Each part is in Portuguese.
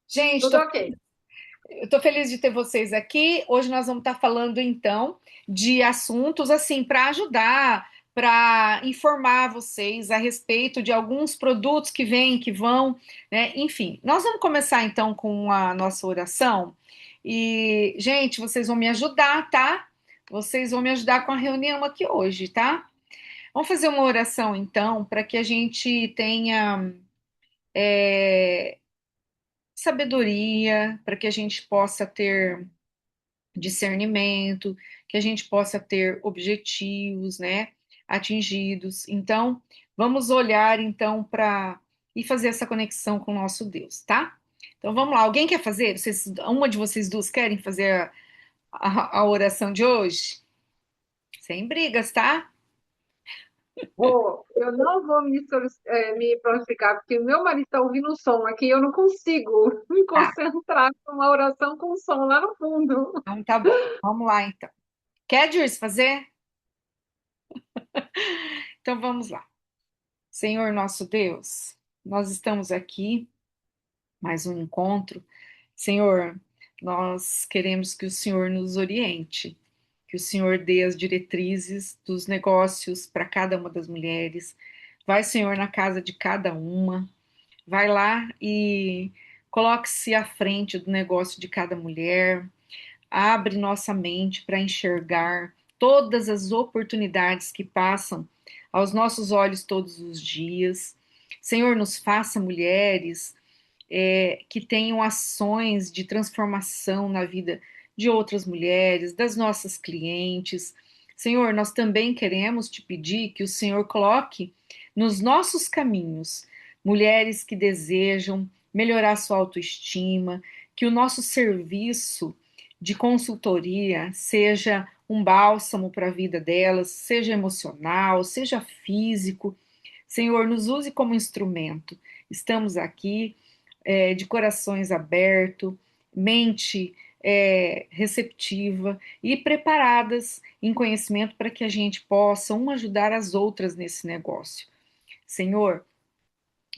Gente, Tudo ok. eu tô feliz de ter vocês aqui. Hoje nós vamos estar falando então de assuntos assim para ajudar, para informar vocês a respeito de alguns produtos que vêm, que vão, né? Enfim, nós vamos começar então com a nossa oração. E, gente, vocês vão me ajudar, tá? Vocês vão me ajudar com a reunião aqui hoje, tá? Vamos fazer uma oração então para que a gente tenha sabedoria, para que a gente possa ter discernimento, que a gente possa ter objetivos, né, atingidos. Então, vamos olhar então para e fazer essa conexão com o nosso Deus, tá? Então vamos lá. Alguém quer fazer? Uma de vocês duas querem fazer a oração de hoje? Sem brigas, tá? Eu não vou me prontificar, porque o meu marido está ouvindo o som aqui, eu não consigo me Tá. concentrar numa oração com som lá no fundo. Então tá bom. Vamos lá então. Quer, Dirce, fazer? Então vamos lá. Senhor nosso Deus, nós estamos aqui mais um encontro. Senhor, nós queremos que o Senhor nos oriente, que o Senhor dê as diretrizes dos negócios para cada uma das mulheres. Vai, Senhor, na casa de cada uma, vai lá e coloque-se à frente do negócio de cada mulher, abre nossa mente para enxergar todas as oportunidades que passam aos nossos olhos todos os dias. Senhor, nos faça mulheres que tenham ações de transformação na vida de outras mulheres, das nossas clientes. Senhor, nós também queremos te pedir que o Senhor coloque nos nossos caminhos mulheres que desejam melhorar sua autoestima, que o nosso serviço de consultoria seja um bálsamo para a vida delas, seja emocional, seja físico. Senhor, nos use como instrumento. Estamos aqui de corações abertos, mente receptiva e preparadas em conhecimento para que a gente possa uma ajudar as outras nesse negócio. Senhor,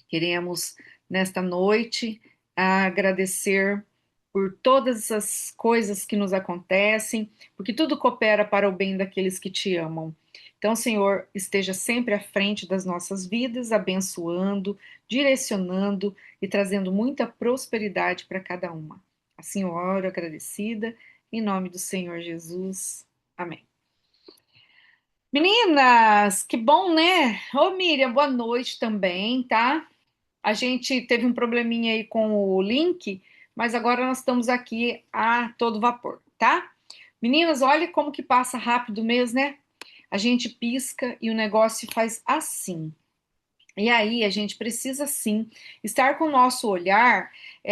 queremos nesta noite agradecer por todas as coisas que nos acontecem, porque tudo coopera para o bem daqueles que te amam. Então, Senhor, esteja sempre à frente das nossas vidas, abençoando, direcionando e trazendo muita prosperidade para cada uma. Assim eu oro agradecida, em nome do Senhor Jesus. Amém. Meninas, que bom, né? Ô, Miriam, boa noite também, tá? A gente teve um probleminha aí com o link, mas agora nós estamos aqui a todo vapor, tá? Meninas, olha como que passa rápido o mês, né? A gente pisca e o negócio faz assim. E aí a gente precisa sim estar com o nosso olhar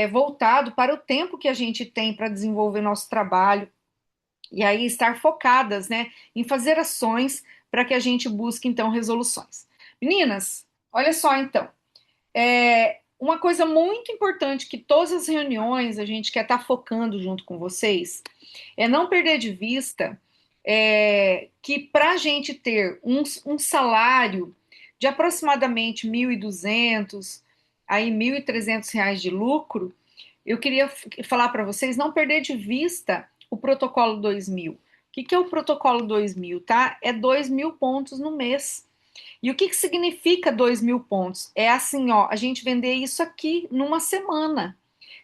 voltado para o tempo que a gente tem para desenvolver nosso trabalho e aí estar focadas, né, em fazer ações para que a gente busque então resoluções. Meninas, olha só então. Uma coisa muito importante que todas as reuniões a gente quer estar focando junto com vocês é não perder de vista que para a gente ter um salário de aproximadamente 1.200 aí R$ 1.300 de lucro, eu queria falar para vocês não perder de vista o protocolo 2000. O que é o protocolo 2000, tá? É 2.000 pontos no mês. E o que significa 2.000 pontos? É assim, ó, a gente vender isso aqui numa semana.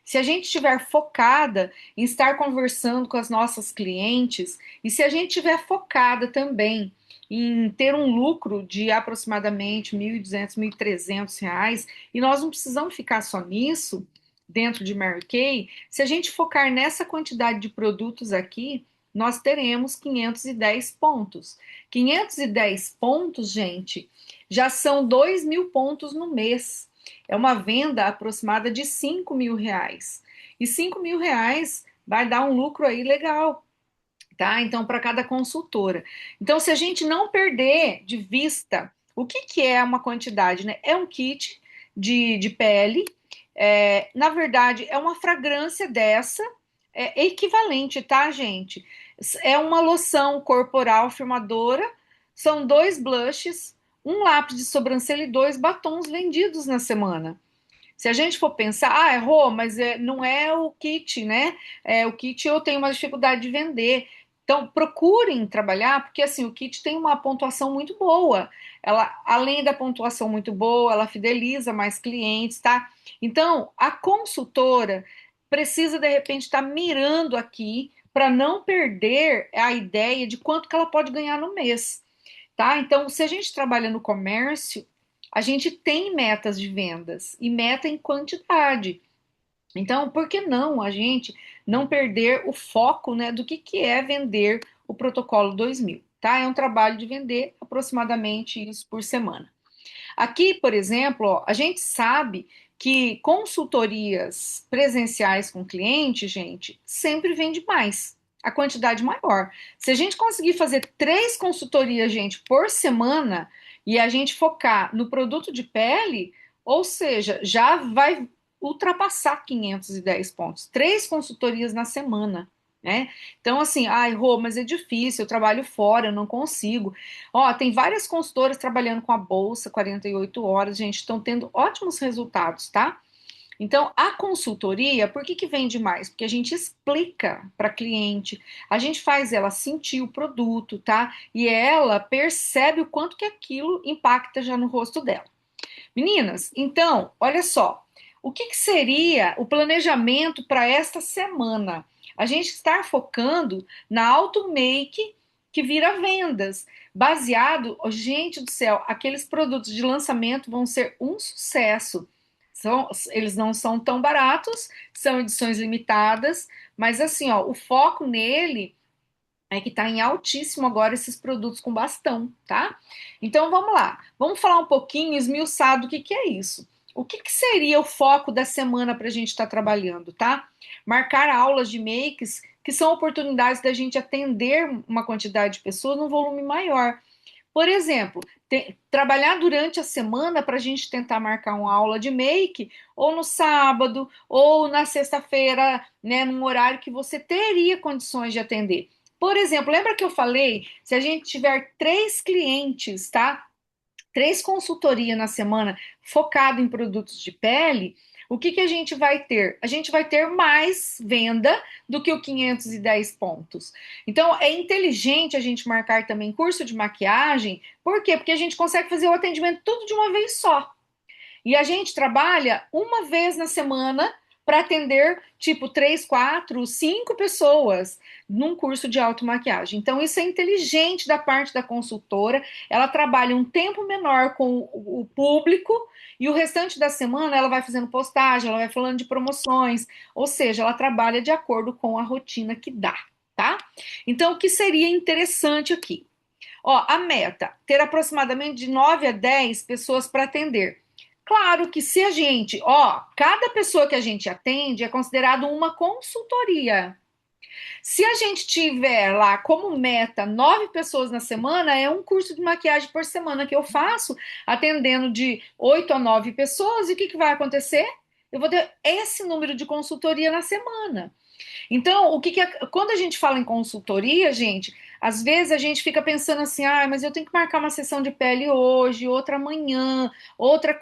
Se a gente estiver focada em estar conversando com as nossas clientes e se a gente estiver focada também em ter um lucro de aproximadamente 1.200, R$ 1.300, e nós não precisamos ficar só nisso, dentro de Mary Kay, se a gente focar nessa quantidade de produtos aqui, nós teremos 510 pontos. 510 pontos, gente, já são 2.000 pontos no mês. É uma venda aproximada de R$ 5.000. E R$ 5.000 vai dar um lucro aí legal, tá? Então, para cada consultora. Então, se a gente não perder de vista o que é uma quantidade, né? É um kit de pele. Na verdade, é uma fragrância dessa, equivalente, tá, gente? É uma loção corporal firmadora, são 2 blushes, um lápis de sobrancelha e 2 batons vendidos na semana. Se a gente for pensar, Rô, mas não é o kit, né? O kit eu tenho uma dificuldade de vender. Então, procurem trabalhar, porque assim, o kit tem uma pontuação muito boa. Ela, além da pontuação muito boa, ela fideliza mais clientes, tá? Então, a consultora precisa, de repente, estar mirando aqui para não perder a ideia de quanto que ela pode ganhar no mês, tá? Então, se a gente trabalha no comércio, a gente tem metas de vendas e meta em quantidade. Então, por que não a gente não perder o foco, né, do que é vender o protocolo 2000, tá? É um trabalho de vender aproximadamente isso por semana. Aqui, por exemplo, ó, a gente sabe que consultorias presenciais com cliente, gente, sempre vende mais, a quantidade maior. Se a gente conseguir fazer 3 consultorias, gente, por semana, e a gente focar no produto de pele, ou seja, já vai ultrapassar 510 pontos. 3 consultorias na semana, né? Então, assim, Rô, mas é difícil, eu trabalho fora, eu não consigo. Ó, tem várias consultoras trabalhando com a bolsa 48 horas, gente, estão tendo ótimos resultados, tá? Então, a consultoria, por que vende mais? Porque a gente explica para a cliente, a gente faz ela sentir o produto, tá? E ela percebe o quanto que aquilo impacta já no rosto dela. Meninas, então, olha só, o que seria o planejamento para esta semana? A gente está focando na auto-make que vira vendas, baseado, oh, gente do céu, aqueles produtos de lançamento vão ser um sucesso. Eles não são tão baratos, são edições limitadas, mas assim, ó, o foco nele é que está em altíssimo agora esses produtos com bastão, tá? Então vamos lá, vamos falar um pouquinho esmiuçado o que é isso. O que seria o foco da semana para a gente estar trabalhando, tá? Marcar aulas de makes que são oportunidades da gente atender uma quantidade de pessoas num volume maior. Por exemplo, trabalhar durante a semana para a gente tentar marcar uma aula de make, ou no sábado, ou na sexta-feira, né, num horário que você teria condições de atender. Por exemplo, lembra que eu falei, se a gente tiver 3 clientes, tá? 3 consultorias na semana focado em produtos de pele, o que a gente vai ter? A gente vai ter mais venda do que o 510 pontos. Então, é inteligente a gente marcar também curso de maquiagem. Por quê? Porque a gente consegue fazer o atendimento tudo de uma vez só. E a gente trabalha uma vez na semana para atender tipo 3, 4, 5 pessoas num curso de automaquiagem. Então, isso é inteligente da parte da consultora. Ela trabalha um tempo menor com o público e o restante da semana ela vai fazendo postagem, ela vai falando de promoções, ou seja, ela trabalha de acordo com a rotina que dá, tá? Então, o que seria interessante aqui? Ó, a meta, ter aproximadamente de 9 a 10 pessoas para atender. Claro que se a gente, ó, cada pessoa que a gente atende é considerado uma consultoria. Se a gente tiver lá como meta 9 pessoas na semana, é um curso de maquiagem por semana que eu faço, atendendo de 8 a 9 pessoas, e o que vai acontecer? Eu vou ter esse número de consultoria na semana. Então, quando a gente fala em consultoria, gente, às vezes a gente fica pensando assim, mas eu tenho que marcar uma sessão de pele hoje, outra amanhã, outra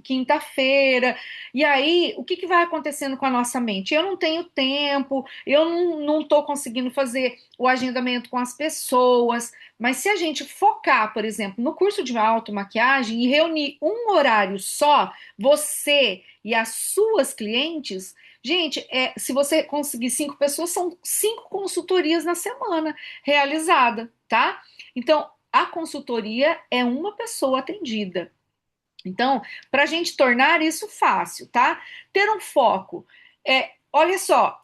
quinta-feira. E aí, o que vai acontecendo com a nossa mente? Eu não tenho tempo, eu não estou conseguindo fazer o agendamento com as pessoas. Mas se a gente focar, por exemplo, no curso de automaquiagem e reunir um horário só, você e as suas clientes, gente, se você conseguir 5 pessoas, são 5 consultorias na semana realizada, tá? Então, a consultoria é uma pessoa atendida. Então, para a gente tornar isso fácil, tá? Ter um foco. Olha só,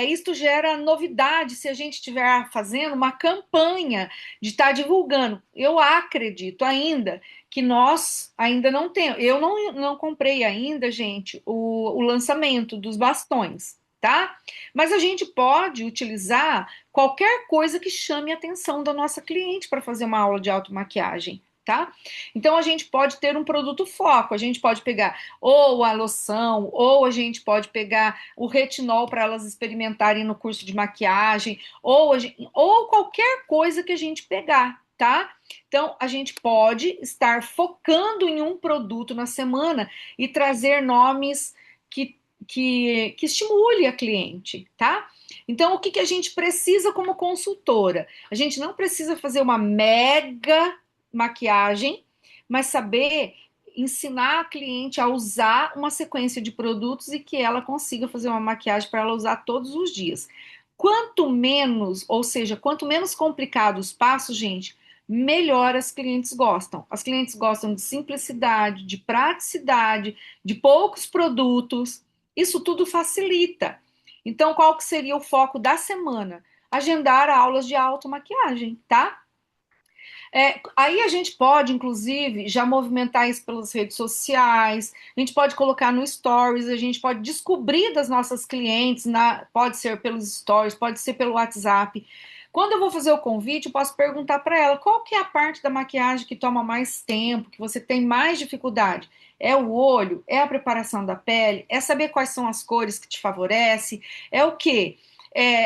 isto gera novidade se a gente estiver fazendo uma campanha de estar divulgando. Eu acredito ainda que nós ainda não temos. Eu não comprei ainda, gente, o lançamento dos bastões, tá? Mas a gente pode utilizar qualquer coisa que chame a atenção da nossa cliente para fazer uma aula de automaquiagem. Tá? Então a gente pode ter um produto foco, a gente pode pegar ou a loção, ou a gente pode pegar o retinol para elas experimentarem no curso de maquiagem, ou qualquer coisa que a gente pegar, tá? Então, a gente pode estar focando em um produto na semana e trazer nomes que estimule a cliente, tá? Então, o que a gente precisa como consultora? A gente não precisa fazer uma mega maquiagem, mas saber ensinar a cliente a usar uma sequência de produtos e que ela consiga fazer uma maquiagem para ela usar todos os dias. Quanto menos, ou seja, quanto menos complicado os passos, gente, melhor as clientes gostam. As clientes gostam de simplicidade, de praticidade, de poucos produtos. Isso tudo facilita. Então, qual que seria o foco da semana? Agendar aulas de automaquiagem, tá? Aí a gente pode, inclusive, já movimentar isso pelas redes sociais, a gente pode colocar no Stories, a gente pode descobrir das nossas clientes, pode ser pelos Stories, pode ser pelo WhatsApp. Quando eu vou fazer o convite, eu posso perguntar para ela qual que é a parte da maquiagem que toma mais tempo, que você tem mais dificuldade. É o olho? É a preparação da pele? É saber quais são as cores que te favorecem? É o quê?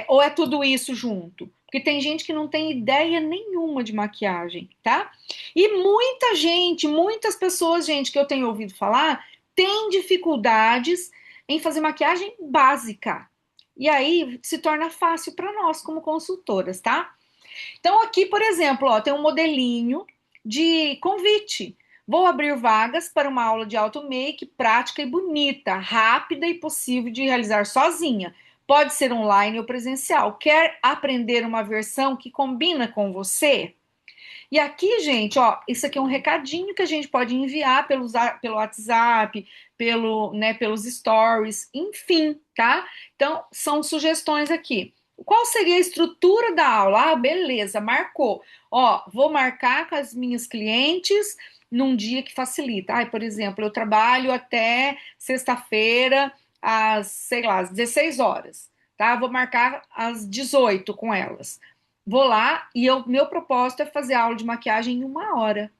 Ou é tudo isso junto? Porque tem gente que não tem ideia nenhuma de maquiagem, tá? E muita gente, muitas pessoas, gente, que eu tenho ouvido falar, tem dificuldades em fazer maquiagem básica. E aí se torna fácil para nós como consultoras, tá? Então aqui, por exemplo, ó, tem um modelinho de convite. Vou abrir vagas para uma aula de auto make prática e bonita, rápida e possível de realizar sozinha. Pode ser online ou presencial. Quer aprender uma versão que combina com você? E aqui, gente, ó, isso aqui é um recadinho que a gente pode enviar pelo WhatsApp, pelos stories, enfim, tá? Então, são sugestões aqui. Qual seria a estrutura da aula? Ah, beleza, marcou. Ó, vou marcar com as minhas clientes num dia que facilita. Ai, por exemplo, eu trabalho até sexta-feira às, sei lá, às 16 horas, tá? Vou marcar às 18 com elas. Vou lá e meu propósito é fazer aula de maquiagem em 1 hora.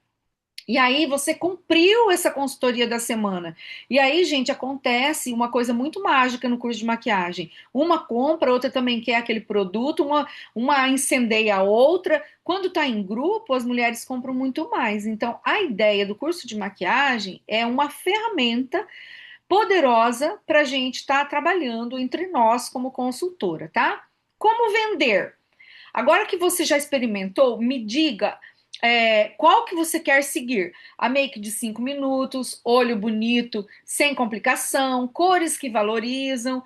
E aí você cumpriu essa consultoria da semana. E aí, gente, acontece uma coisa muito mágica no curso de maquiagem. Uma compra, outra também quer aquele produto, uma incendeia a outra. Quando está em grupo, as mulheres compram muito mais. Então, a ideia do curso de maquiagem é uma ferramenta poderosa para a gente estar trabalhando entre nós como consultora, tá? Como vender? Agora que você já experimentou, me diga qual que você quer seguir. A make de 5 minutos, olho bonito, sem complicação, cores que valorizam,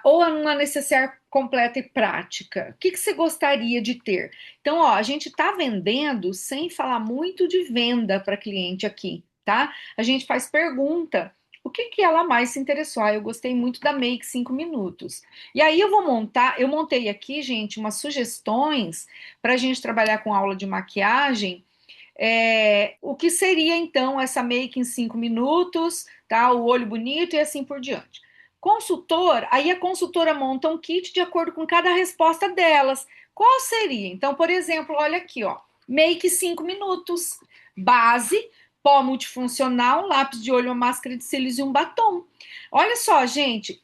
ou uma necessaire completa e prática. O que você gostaria de ter? Então, ó, a gente está vendendo sem falar muito de venda para cliente aqui, tá? A gente faz pergunta. O que ela mais se interessou? Eu gostei muito da make 5 minutos. E aí eu montei aqui, gente, umas sugestões para a gente trabalhar com aula de maquiagem. O que seria então essa make em 5 minutos, tá? O olho bonito e assim por diante. Consultor, aí a consultora monta um kit de acordo com cada resposta delas. Qual seria? Então, por exemplo, olha aqui, ó. Make 5 minutos. Base, pó multifuncional, lápis de olho, uma máscara de cílios e um batom. Olha só, gente,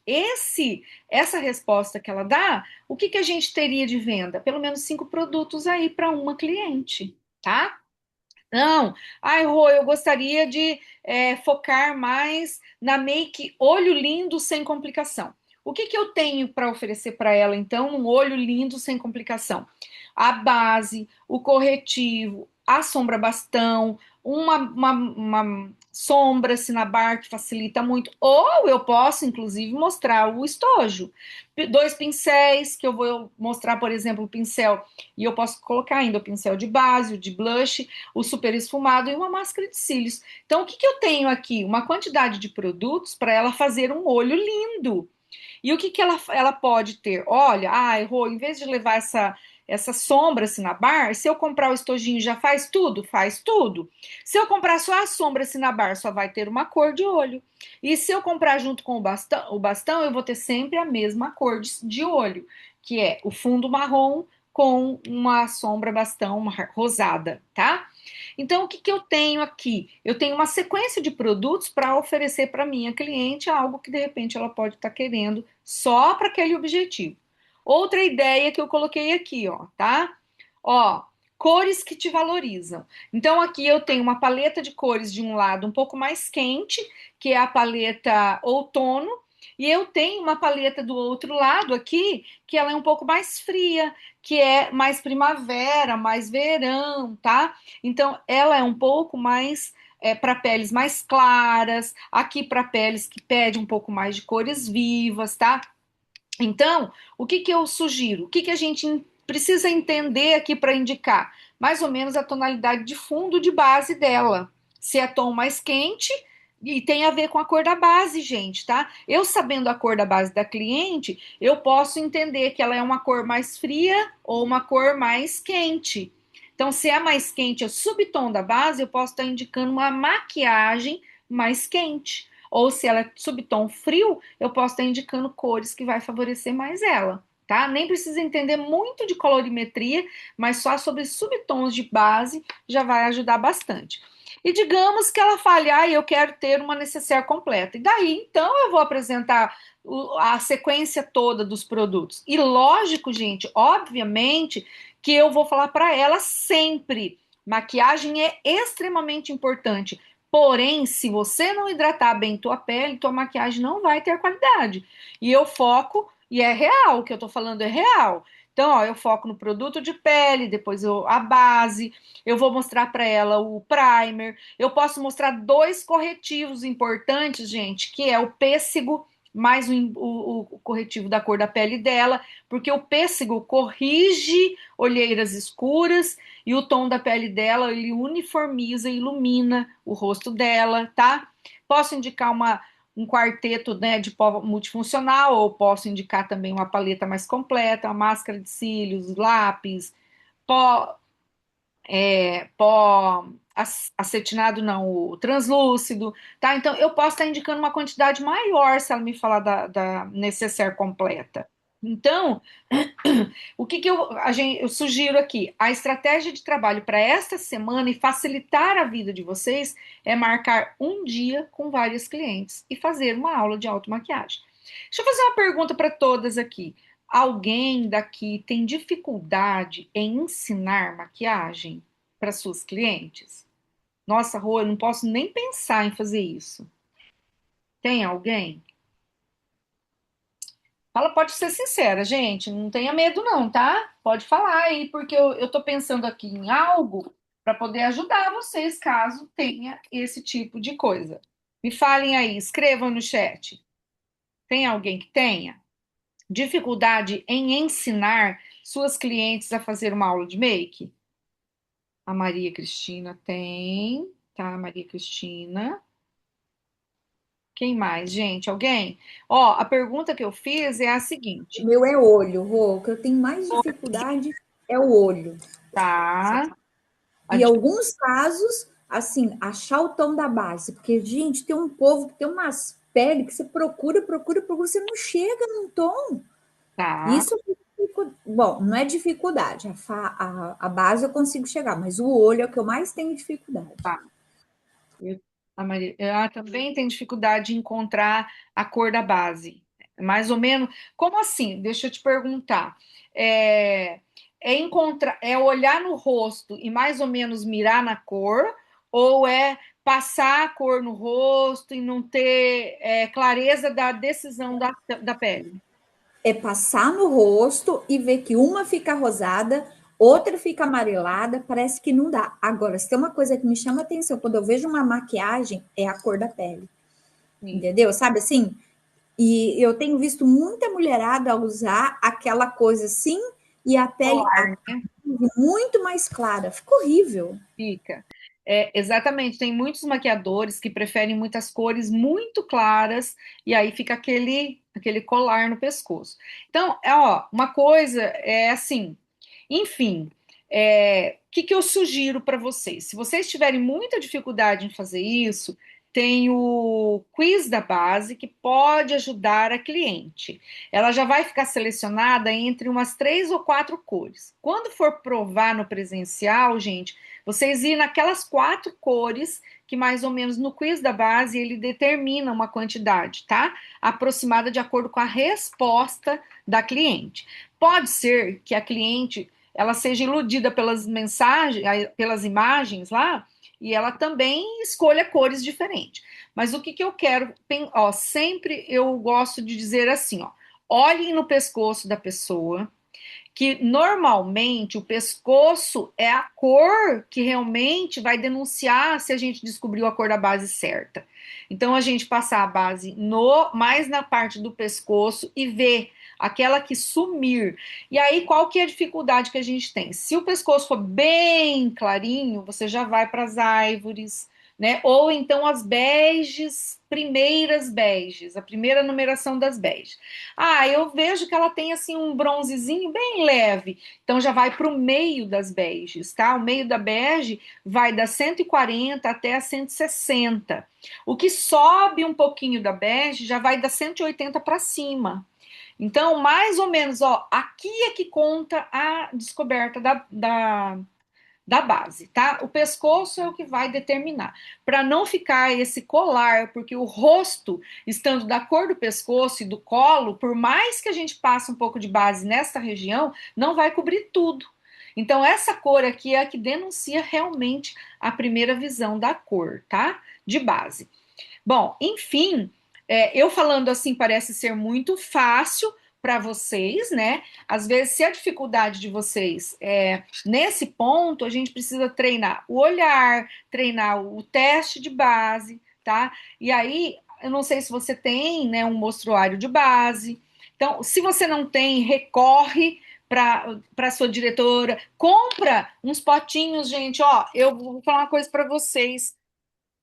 essa resposta que ela dá, o que a gente teria de venda? Pelo menos 5 produtos aí para uma cliente, tá? Não, ai, Rô, eu gostaria de focar mais na make olho lindo sem complicação. O que eu tenho para oferecer para ela, então, um olho lindo sem complicação? A base, o corretivo, a sombra bastão, uma sombra Cinnabar que facilita muito. Ou eu posso, inclusive, mostrar o estojo. 2 pincéis, que eu vou mostrar, por exemplo, o pincel, e eu posso colocar ainda o pincel de base, o de blush, o super esfumado e uma máscara de cílios. Então, o que eu tenho aqui? Uma quantidade de produtos para ela fazer um olho lindo. E o que ela pode ter? Olha, Rô, em vez de levar essa sombra Cinnabar, se eu comprar o estojinho já faz tudo? Faz tudo. Se eu comprar só a sombra Cinnabar, só vai ter uma cor de olho. E se eu comprar junto com o bastão, eu vou ter sempre a mesma cor de olho, que é o fundo marrom com uma sombra bastão rosada, tá? Então, o que eu tenho aqui? Eu tenho uma sequência de produtos para oferecer para minha cliente algo que de repente ela pode estar querendo só para aquele objetivo. Outra ideia que eu coloquei aqui, ó, tá? Ó, cores que te valorizam. Então, aqui eu tenho uma paleta de cores de um lado um pouco mais quente, que é a paleta outono, e eu tenho uma paleta do outro lado aqui, que ela é um pouco mais fria, que é mais primavera, mais verão, tá? Então, ela é um pouco mais para peles mais claras, aqui para peles que pedem um pouco mais de cores vivas, tá? Então, o que que eu sugiro? O que que a gente precisa entender aqui para indicar? Mais ou menos a tonalidade de fundo de base dela. Se é tom mais quente, e tem a ver com a cor da base, gente, tá? Eu sabendo a cor da base da cliente, eu posso entender que ela é uma cor mais fria ou uma cor mais quente. Então, se é mais quente, o subtom da base, eu posso estar indicando uma maquiagem mais quente. Ou se ela é subtom frio, eu posso estar indicando cores que vai favorecer mais ela, tá? Nem precisa entender muito de colorimetria, mas só sobre subtons de base já vai ajudar bastante. E digamos que ela fale, ah, eu quero ter uma necessaire completa. E daí, então, eu vou apresentar a sequência toda dos produtos. E lógico, gente, obviamente que eu vou falar para ela sempre. Maquiagem é extremamente importante. Porém, se você não hidratar bem tua pele, tua maquiagem não vai ter qualidade. E eu foco, e é real, o que eu tô falando é real. Então, ó, eu foco no produto de pele, depois a base, eu vou mostrar para ela o primer, eu posso mostrar dois corretivos importantes, gente, que é o pêssego mais o corretivo da cor da pele dela, porque o pêssego corrige olheiras escuras e o tom da pele dela, ele uniformiza, ilumina o rosto dela, tá? Posso indicar um quarteto, né, de pó multifuncional, ou posso indicar também uma paleta mais completa, uma máscara de cílios, lápis, pó, pó acetinado não, o translúcido, tá? Então eu posso estar indicando uma quantidade maior se ela me falar da necessaire completa. Então, o que que eu sugiro aqui? A estratégia de trabalho para esta semana e facilitar a vida de vocês é marcar um dia com várias clientes e fazer uma aula de automaquiagem. Deixa eu fazer uma pergunta para todas aqui. Alguém daqui tem dificuldade em ensinar maquiagem para suas clientes? Nossa, Rô, eu não posso nem pensar em fazer isso. Tem alguém? Fala, pode ser sincera, gente. Não tenha medo, não, tá? Pode falar aí, porque eu tô pensando aqui em algo para poder ajudar vocês caso tenha esse tipo de coisa. Me falem aí, escrevam no chat. Tem alguém que tenha dificuldade em ensinar suas clientes a fazer uma aula de make? A Maria Cristina tem, tá? Maria Cristina. Quem mais, gente? Alguém? Ó, a pergunta que eu fiz é a O seguinte, meu é olho, Rô. O que eu tenho mais dificuldade é o olho. tá? A E alguns casos, assim, achar o tom da base. Porque, gente, tem um povo que tem umas peles que você procura, procura, procura, você não chega num tom. tá, Isso, bom, não é dificuldade. A base eu consigo chegar, mas o olho é o que eu mais tenho dificuldade. tá. A Maria, ela também tem dificuldade em encontrar a cor da base. Mais ou menos. Como assim? Deixa eu te perguntar. É, é olhar no rosto e mais ou menos mirar na cor, ou é passar a cor no rosto e não ter clareza da decisão da pele? É passar no rosto e ver que uma fica rosada, outra fica amarelada, parece que não dá. Agora, se tem uma coisa que me chama atenção quando eu vejo uma maquiagem, é a cor da pele. Sim. Entendeu? Sabe assim? E eu tenho visto muita mulherada usar aquela coisa assim e a pele Polar, né? muito mais clara. Fica horrível. Fica. É, exatamente, tem muitos maquiadores que preferem muitas cores muito claras e aí fica aquele colar no pescoço. Então, ó, uma coisa é assim, enfim, o que que eu sugiro para vocês? Se vocês tiverem muita dificuldade em fazer isso, tem o quiz da base que pode ajudar a cliente. Ela já vai ficar selecionada entre umas 3 ou 4 cores. Quando for provar no presencial, gente, vocês ir naquelas 4 cores que mais ou menos no quiz da base ele determina uma quantidade, tá? Aproximada de acordo com a resposta da cliente. Pode ser que a cliente ela seja iludida pelas mensagens, pelas imagens lá, e ela também escolha cores diferentes. Mas o que que eu quero, ó, sempre eu gosto de dizer assim, ó, olhem no pescoço da pessoa, que normalmente o pescoço é a cor que realmente vai denunciar se a gente descobriu a cor da base certa. Então a gente passar a base no mais na parte do pescoço e ver aquela que sumir. E aí qual que é a dificuldade que a gente tem? Se o pescoço for bem clarinho, você já vai para as árvores, né? Ou então as beges, primeiras beges, a primeira numeração das beges. Ah, eu vejo que ela tem assim um bronzezinho bem leve. Então já vai para o meio das beges, tá? O meio da bege vai da 140 até a 160. O que sobe um pouquinho da bege já vai da 180 para cima. Então, mais ou menos, ó, aqui é que conta a descoberta da base, tá? O pescoço é o que vai determinar. Para não ficar esse colar, porque o rosto, estando da cor do pescoço e do colo, por mais que a gente passe um pouco de base nessa região, não vai cobrir tudo. Então, essa cor aqui é a que denuncia realmente a primeira visão da cor, tá? De base. Bom, enfim, eu falando assim parece ser muito fácil para vocês, né? Às vezes, se a dificuldade de vocês é nesse ponto, a gente precisa treinar o olhar, treinar o teste de base, tá? E aí, eu não sei se você tem, né, um mostruário de base. Então, se você não tem, recorre para sua diretora, compra uns potinhos, gente. Ó, eu vou falar uma coisa para vocês.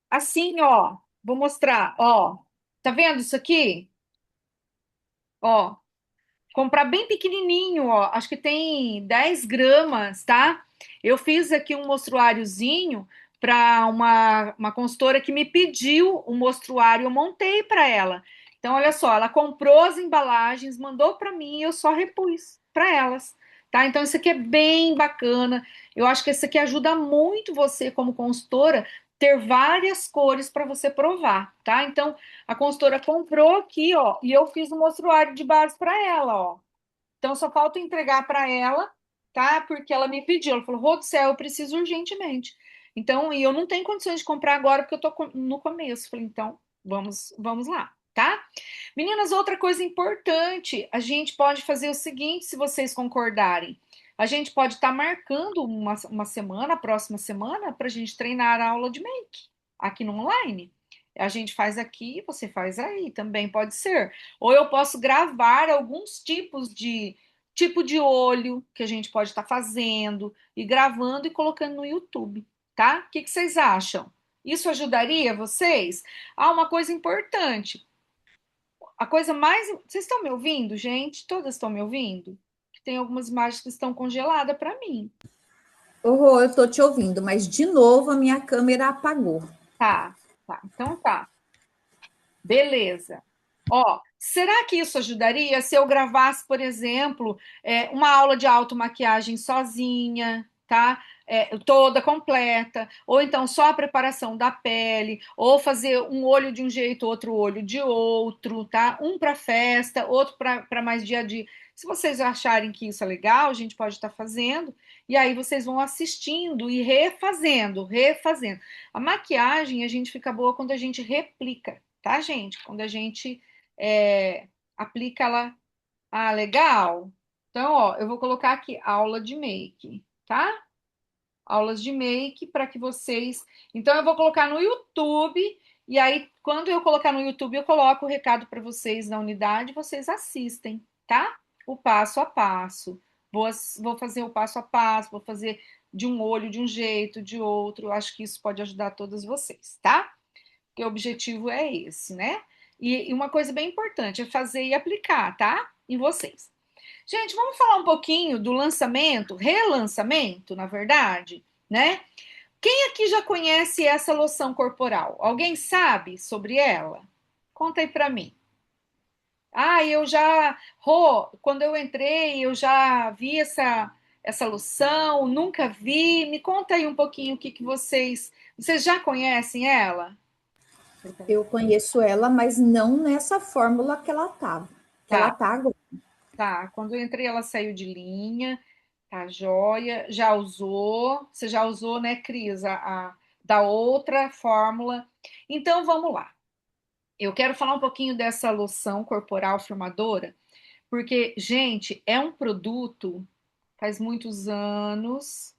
Assim, ó, vou mostrar, ó. Tá vendo isso aqui? Ó, comprar bem pequenininho, ó. Acho que tem 10 gramas, tá? Eu fiz aqui um mostruáriozinho para uma consultora que me pediu um mostruário, eu montei para ela. Então, olha só, ela comprou as embalagens, mandou para mim e eu só repus para elas. Tá? Então, isso aqui é bem bacana. Eu acho que isso aqui ajuda muito você, como consultora, ter várias cores para você provar, tá? Então, a consultora comprou aqui, ó, e eu fiz um mostruário de base para ela, ó. Então, só falta entregar para ela, tá? Porque ela me pediu, ela falou, Rô do céu, eu preciso urgentemente. Então, e eu não tenho condições de comprar agora porque eu tô no começo. Falei, então, vamos lá, tá? Meninas, outra coisa importante, a gente pode fazer o seguinte, se vocês concordarem. A gente pode estar marcando uma semana, a próxima semana, para a gente treinar a aula de make aqui no online. A gente faz aqui, você faz aí, também pode ser. Ou eu posso gravar alguns tipos de tipo de olho que a gente pode estar fazendo e gravando e colocando no YouTube, tá? O que que vocês acham? Isso ajudaria vocês? Ah, uma coisa importante. A coisa mais. Vocês estão me ouvindo, gente? Todas estão me ouvindo? Tem algumas imagens que estão congeladas para mim. Oh, eu tô te ouvindo, mas de novo a minha câmera apagou. Tá, tá. Então tá. Beleza. Ó, será que isso ajudaria se eu gravasse, por exemplo, uma aula de automaquiagem sozinha, tá? Toda completa, ou então só a preparação da pele, ou fazer um olho de um jeito, outro olho de outro, tá? Um para festa, outro para mais dia a dia. Se vocês acharem que isso é legal, a gente pode estar fazendo, e aí vocês vão assistindo e refazendo, refazendo. A maquiagem, a gente fica boa quando a gente replica, tá, gente? Quando a gente aplica ela. Ah, legal. Então, ó, eu vou colocar aqui aula de make, tá? Aulas de make para que vocês. Então, eu vou colocar no YouTube. E aí, quando eu colocar no YouTube, eu coloco o recado para vocês na unidade, vocês assistem, tá? O passo a passo. Vou fazer o passo a passo, vou fazer de um olho de um jeito, de outro. Eu acho que isso pode ajudar todos vocês, tá? Porque o objetivo é esse, né? E uma coisa bem importante é fazer e aplicar, tá? Em vocês. Gente, vamos falar um pouquinho do lançamento, relançamento, na verdade, né? Quem aqui já conhece essa loção corporal? Alguém sabe sobre ela? Conta aí pra mim. Ah, eu já, Rô, quando eu entrei, eu já vi essa loção, nunca vi. Me conta aí um pouquinho o que vocês já conhecem ela? Eu conheço ela, mas não nessa fórmula que ela estava. Que ela Tá, tá agora. tá. Quando eu entrei, ela saiu de linha. Tá joia. Já usou? Você já usou, né, Cris, da outra fórmula. Então, vamos lá. Eu quero falar um pouquinho dessa loção corporal formadora, porque, gente, é um produto, faz muitos anos,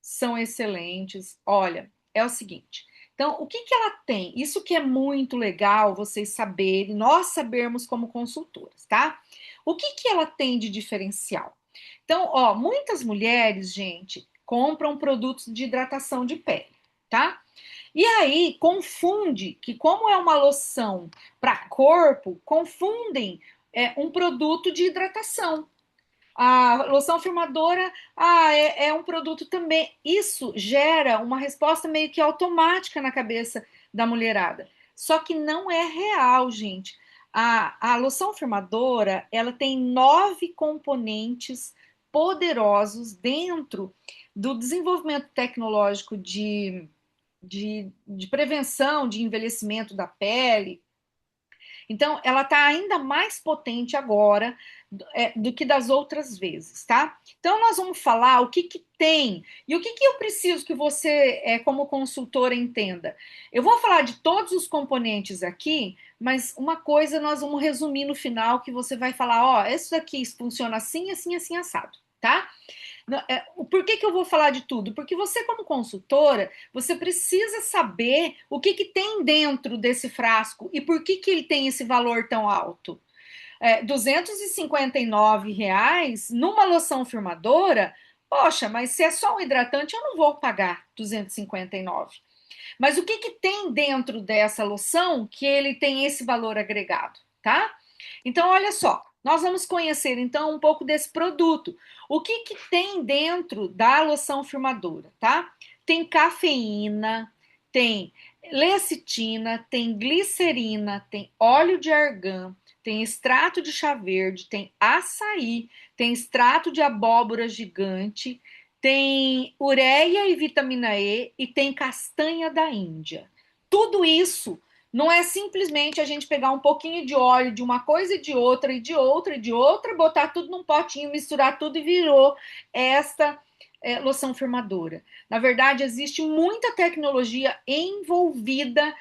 são excelentes. Olha, é o seguinte. Então, o que que ela tem? Isso que é muito legal vocês saberem, nós sabermos como consultoras, tá? O que que ela tem de diferencial? Então, ó, muitas mulheres, gente, compram produtos de hidratação de pele, tá? E aí confunde que, como é uma loção para corpo, confundem um produto de hidratação. A loção firmadora, é um produto também. Isso gera uma resposta meio que automática na cabeça da mulherada. Só que não é real, gente. A loção firmadora, ela tem 9 componentes poderosos dentro do desenvolvimento tecnológico de prevenção de envelhecimento da pele. Então, ela está ainda mais potente agora do que das outras vezes, tá? Então, nós vamos falar o que que tem e o que que eu preciso que você, como consultora, entenda. Eu vou falar de todos os componentes aqui, mas uma coisa nós vamos resumir no final, que você vai falar, ó, isso daqui funciona assim, assim, assim, assado, tá? Por que que eu vou falar de tudo? Porque você, como consultora, você precisa saber o que que tem dentro desse frasco e por que que ele tem esse valor tão alto. R$ 259 numa loção firmadora, poxa, mas se é só um hidratante, eu não vou pagar 259. Mas o que que tem dentro dessa loção que ele tem esse valor agregado, tá? Então, olha só, nós vamos conhecer então um pouco desse produto. O que que tem dentro da loção firmadora, tá? Tem cafeína, tem lecitina, tem glicerina, tem óleo de argan, tem extrato de chá verde, tem açaí, tem extrato de abóbora gigante, tem ureia e vitamina E tem castanha da Índia. Tudo isso não é simplesmente a gente pegar um pouquinho de óleo de uma coisa e de outra, e de outra, e de outra, botar tudo num potinho, misturar tudo e virou esta loção firmadora. Na verdade, existe muita tecnologia envolvida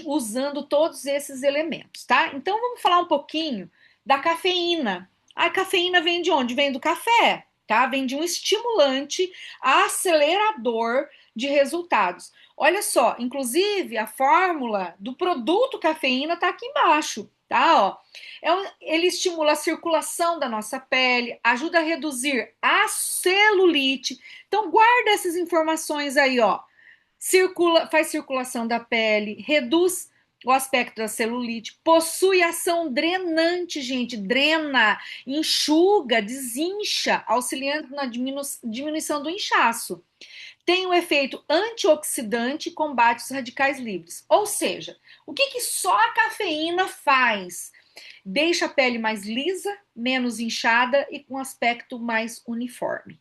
usando todos esses elementos, tá? Então, vamos falar um pouquinho da cafeína. A cafeína vem de onde? Vem do café, tá? Vem de um estimulante acelerador de resultados. Olha só, inclusive a fórmula do produto cafeína está aqui embaixo, tá? Ó, ele estimula a circulação da nossa pele, ajuda a reduzir a celulite. Então guarda essas informações aí, ó. Faz circulação da pele, reduz o aspecto da celulite, possui ação drenante, gente, drena, enxuga, desincha, auxiliando na diminuição do inchaço. Tem um efeito antioxidante e combate os radicais livres. Ou seja, o que só a cafeína faz? Deixa a pele mais lisa, menos inchada e com aspecto mais uniforme.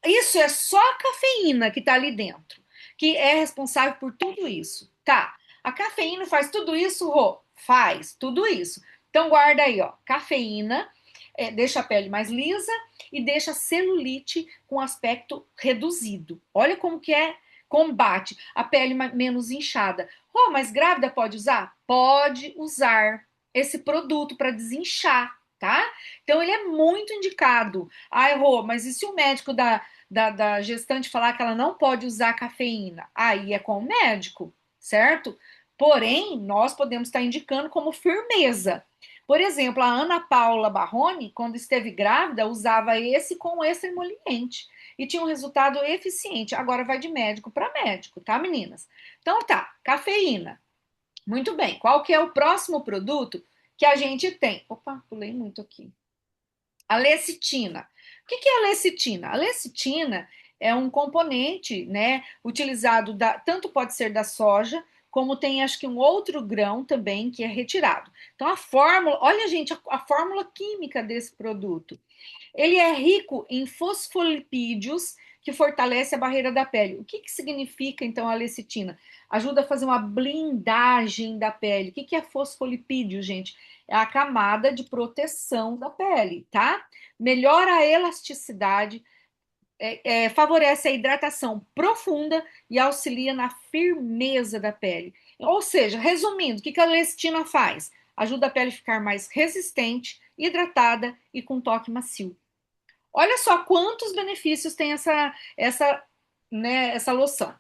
Isso é só a cafeína que está ali dentro, que é responsável por tudo isso. Tá, a cafeína faz tudo isso, Rô? Faz tudo isso. Então guarda aí, ó, cafeína, deixa a pele mais lisa e deixa a celulite com aspecto reduzido. Olha como que combate a pele menos inchada. Oh, mas grávida pode usar? Pode usar esse produto para desinchar, tá? Então ele é muito indicado. Ai, Rô, mas e se o médico da gestante falar que ela não pode usar cafeína? Aí é com o médico, certo? Porém, nós podemos estar indicando como firmeza. Por exemplo, a Ana Paula Barroni, quando esteve grávida, usava esse com esse emoliente e tinha um resultado eficiente. Agora vai de médico para médico, tá, meninas? Então tá, cafeína. Muito bem. Qual que é o próximo produto que a gente tem? Opa, pulei muito aqui. A lecitina. O que é a lecitina? A lecitina é um componente, né, utilizado tanto pode ser da soja, como tem acho que um outro grão também que é retirado. Então a fórmula, olha gente, a fórmula química desse produto. Ele é rico em fosfolipídios que fortalece a barreira da pele. O que significa então a lecitina? Ajuda a fazer uma blindagem da pele. O que é fosfolipídio, gente? É a camada de proteção da pele, tá? Melhora a elasticidade, favorece a hidratação profunda e auxilia na firmeza da pele. Ou seja, resumindo, o que a lecitina faz? Ajuda a pele a ficar mais resistente, hidratada e com toque macio. Olha só quantos benefícios tem essa loção.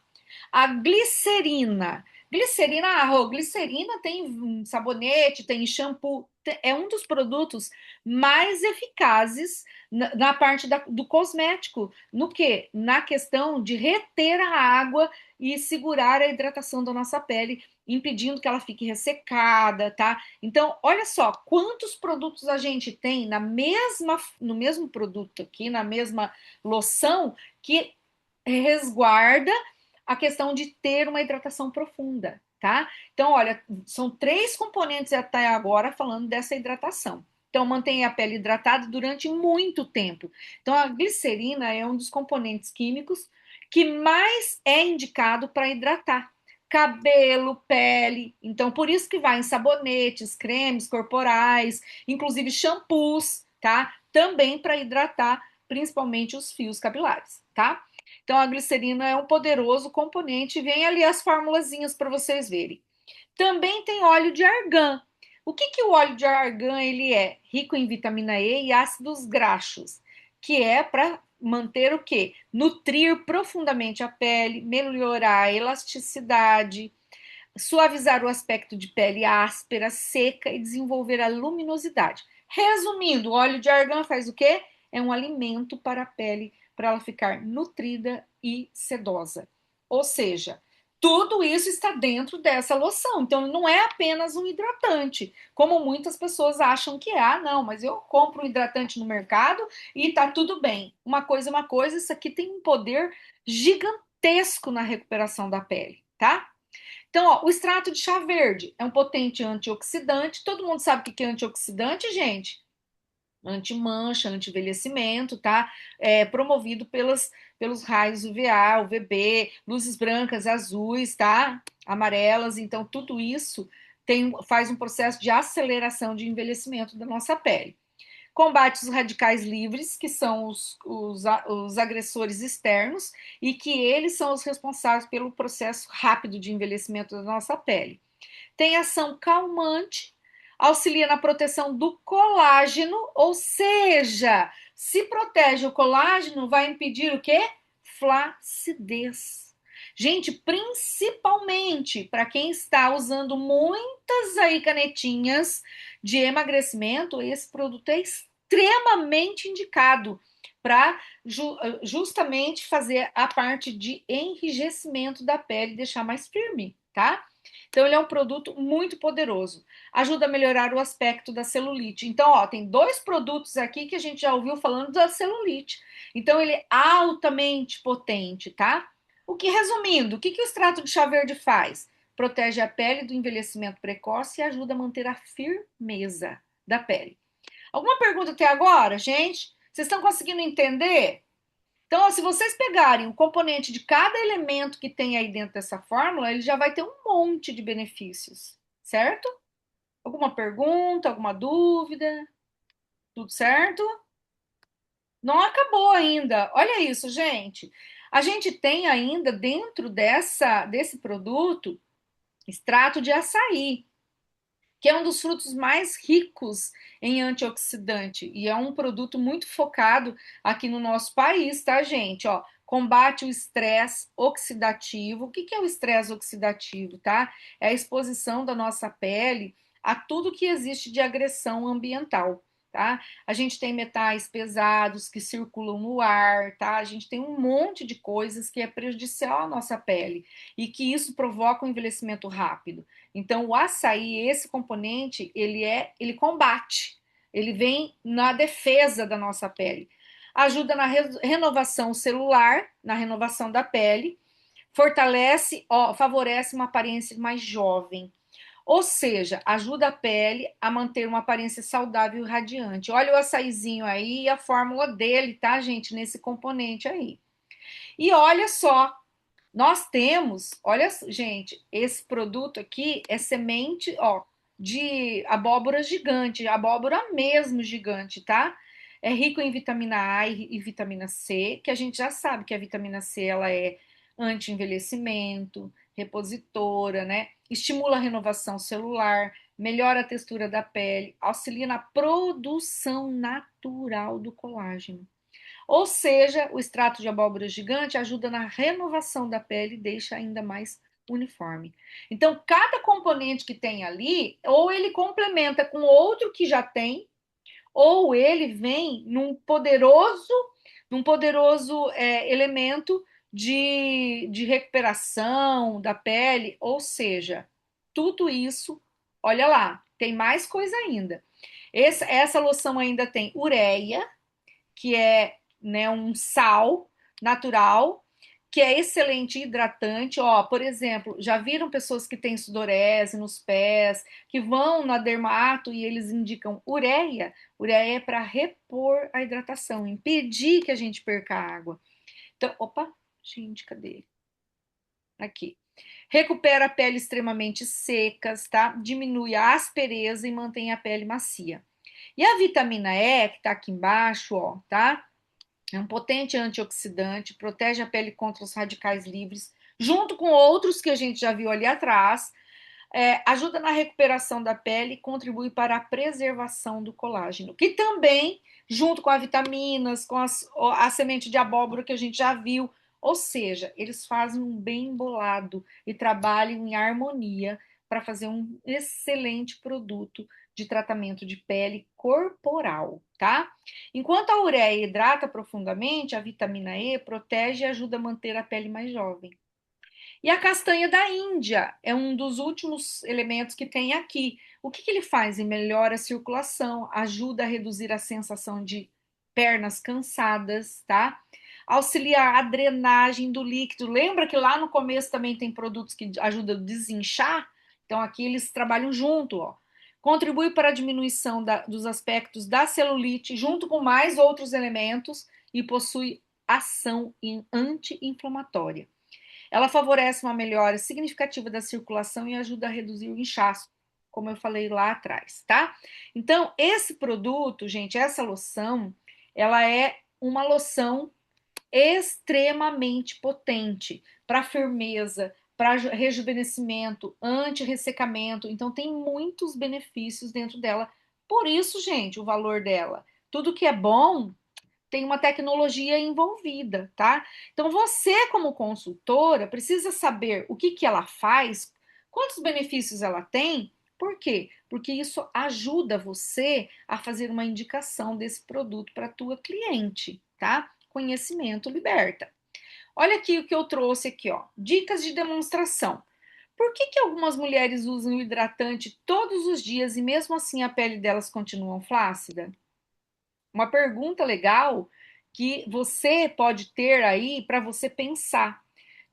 A glicerina. Glicerina tem sabonete, tem shampoo, é um dos produtos mais eficazes na parte do cosmético. No que? Na questão de reter a água e segurar a hidratação da nossa pele, impedindo que ela fique ressecada, tá? Então, olha só quantos produtos a gente tem no mesmo produto aqui, na mesma loção, que resguarda a questão de ter uma hidratação profunda, tá? Então, olha, são 3 componentes até agora falando dessa hidratação. Então, mantém a pele hidratada durante muito tempo. Então, a glicerina é um dos componentes químicos que mais é indicado para hidratar cabelo, pele. Então, por isso que vai em sabonetes, cremes corporais, inclusive shampoos, tá? Também para hidratar principalmente os fios capilares, tá? Então, a glicerina é um poderoso componente. Vem ali as formulazinhas para vocês verem. Também tem óleo de argan. O que o óleo de argan ele é? Rico em vitamina E e ácidos graxos, que é para manter o quê? Nutrir profundamente a pele, melhorar a elasticidade, suavizar o aspecto de pele áspera, seca e desenvolver a luminosidade. Resumindo, o óleo de argan faz o quê? É um alimento para a pele, para ela ficar nutrida e sedosa. Ou seja, tudo isso está dentro dessa loção. Então, não é apenas um hidratante, como muitas pessoas acham que é. Ah, não, mas eu compro um hidratante no mercado e tá tudo bem. Uma coisa é uma coisa, isso aqui tem um poder gigantesco na recuperação da pele, tá? Então, ó, o extrato de chá verde é um potente antioxidante. Todo mundo sabe o que é antioxidante, gente? Anti-mancha, anti-envelhecimento, tá? Promovido pelos raios UVA, UVB, luzes brancas, azuis, tá? Amarelas. Então, tudo isso faz um processo de aceleração de envelhecimento da nossa pele. Combate os radicais livres, que são os agressores externos, e que eles são os responsáveis pelo processo rápido de envelhecimento da nossa pele. Tem ação calmante, auxilia na proteção do colágeno, ou seja, se protege o colágeno, vai impedir o quê? Flacidez. Gente, principalmente para quem está usando muitas aí canetinhas de emagrecimento, esse produto é extremamente indicado para justamente fazer a parte de enrijecimento da pele, deixar mais firme, tá? Então, ele é um produto muito poderoso. Ajuda a melhorar o aspecto da celulite. Então, ó, tem 2 produtos aqui que a gente já ouviu falando da celulite. Então, ele é altamente potente, tá? Resumindo, o que o extrato de chá verde faz? Protege a pele do envelhecimento precoce e ajuda a manter a firmeza da pele. Alguma pergunta até agora, gente? Vocês estão conseguindo entender? Então, ó, se vocês pegarem o componente de cada elemento que tem aí dentro dessa fórmula, ele já vai ter um monte de benefícios, certo? Alguma pergunta, alguma dúvida? Tudo certo? Não acabou ainda. Olha isso, gente. A gente tem ainda dentro desse produto extrato de açaí, que é um dos frutos mais ricos em antioxidante e é um produto muito focado aqui no nosso país, tá, gente? Ó, combate o estresse oxidativo. O que é o estresse oxidativo, tá? É a exposição da nossa pele a tudo que existe de agressão ambiental. Tá? A gente tem metais pesados que circulam no ar, tá? A gente tem um monte de coisas que é prejudicial à nossa pele e que isso provoca um envelhecimento rápido. Então, o açaí, esse componente, ele combate, ele vem na defesa da nossa pele. Ajuda na renovação celular, na renovação da pele, fortalece, favorece uma aparência mais jovem. Ou seja, ajuda a pele a manter uma aparência saudável e radiante. Olha o açaizinho aí e a fórmula dele, tá, gente, nesse componente aí. E olha só, nós temos, olha, gente, esse produto aqui é semente, ó, de abóbora gigante, abóbora mesmo gigante, tá? É rico em vitamina A e vitamina C, que a gente já sabe que a vitamina C ela é anti-envelhecimento, repositora, né? Estimula a renovação celular, melhora a textura da pele, auxilia na produção natural do colágeno. Ou seja, o extrato de abóbora gigante ajuda na renovação da pele e deixa ainda mais uniforme. Então, cada componente que tem ali, ou ele complementa com outro que já tem, ou ele vem num poderoso elemento de recuperação da pele, ou seja, tudo isso, olha lá, tem mais coisa ainda. Essa loção ainda tem ureia, que é, né, um sal natural, que é excelente hidratante. Ó, por exemplo, já viram pessoas que têm sudorese nos pés, que vão na dermato e eles indicam ureia? Ureia é para repor a hidratação, impedir que a gente perca água. Então, opa, gente, cadê? Aqui. Recupera a pele extremamente secas, tá? Diminui a aspereza e mantém a pele macia. E a vitamina E, que tá aqui embaixo, ó, tá? É um potente antioxidante, protege a pele contra os radicais livres, junto com outros que a gente já viu ali atrás, ajuda na recuperação da pele e contribui para a preservação do colágeno, que também, junto com as vitaminas, com a semente de abóbora que a gente já viu, ou seja, eles fazem um bem bolado e trabalham em harmonia para fazer um excelente produto de tratamento de pele corporal, tá? Enquanto a ureia hidrata profundamente, a vitamina E protege e ajuda a manter a pele mais jovem. E a castanha da Índia é um dos últimos elementos que tem aqui. O que ele faz? Ele melhora a circulação, ajuda a reduzir a sensação de pernas cansadas, tá? Auxilia a drenagem do líquido. Lembra que lá no começo também tem produtos que ajudam a desinchar? Então aqui eles trabalham junto, ó. Contribui para a diminuição dos aspectos da celulite, junto com mais outros elementos, e possui ação anti-inflamatória. Ela favorece uma melhora significativa da circulação e ajuda a reduzir o inchaço, como eu falei lá atrás, tá? Então, esse produto, gente, essa loção, ela é uma loção extremamente potente para firmeza, para rejuvenescimento, anti-ressecamento. Então, tem muitos benefícios dentro dela. Por isso, gente, o valor dela. Tudo que é bom tem uma tecnologia envolvida, tá? Então você, como consultora, precisa saber o que ela faz, quantos benefícios ela tem. Por quê? Porque isso ajuda você a fazer uma indicação desse produto para a tua cliente, tá? Conhecimento liberta. Olha aqui o que eu trouxe aqui, ó. Dicas de demonstração. Por que algumas mulheres usam o hidratante todos os dias e mesmo assim a pele delas continua flácida? Uma pergunta legal que você pode ter aí para você pensar.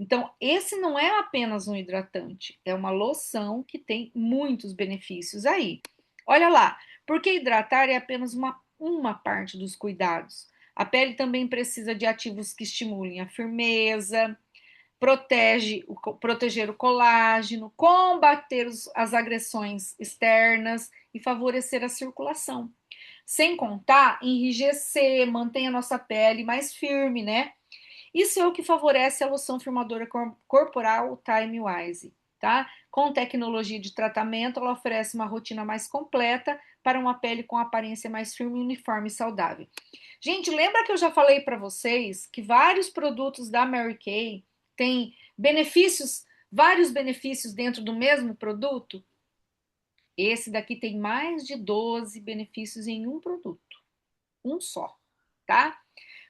Então, esse não é apenas um hidratante, é uma loção que tem muitos benefícios aí. Olha lá, porque hidratar é apenas uma parte dos cuidados. A pele também precisa de ativos que estimulem a firmeza, proteger o colágeno, combater as agressões externas e favorecer a circulação. Sem contar, enrijecer, mantém a nossa pele mais firme, né? Isso é o que favorece a loção firmadora corporal Time Wise, tá? Com tecnologia de tratamento, ela oferece uma rotina mais completa para uma pele com aparência mais firme, uniforme e saudável. Gente, lembra que eu já falei para vocês que vários produtos da Mary Kay têm benefícios, vários benefícios dentro do mesmo produto? Esse daqui tem mais de 12 benefícios em um produto, um só, tá?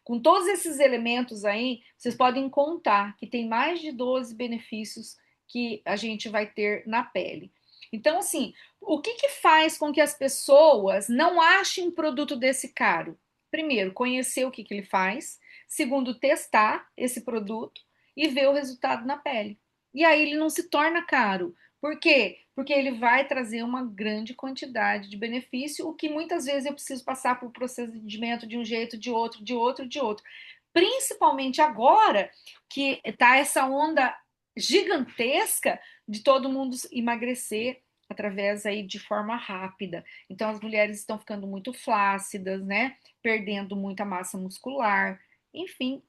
Com todos esses elementos aí, vocês podem contar que tem mais de 12 benefícios que a gente vai ter na pele. Então, assim, o que faz com que as pessoas não achem um produto desse caro? Primeiro, conhecer o que ele faz. Segundo, testar esse produto e ver o resultado na pele. E aí ele não se torna caro. Por quê? Porque ele vai trazer uma grande quantidade de benefício, o que muitas vezes eu preciso passar por procedimento de um jeito, de outro, de outro, de outro. Principalmente agora que tá essa onda gigantesca de todo mundo emagrecer através aí de forma rápida. Então, as mulheres estão ficando muito flácidas, né? Perdendo muita massa muscular. Enfim,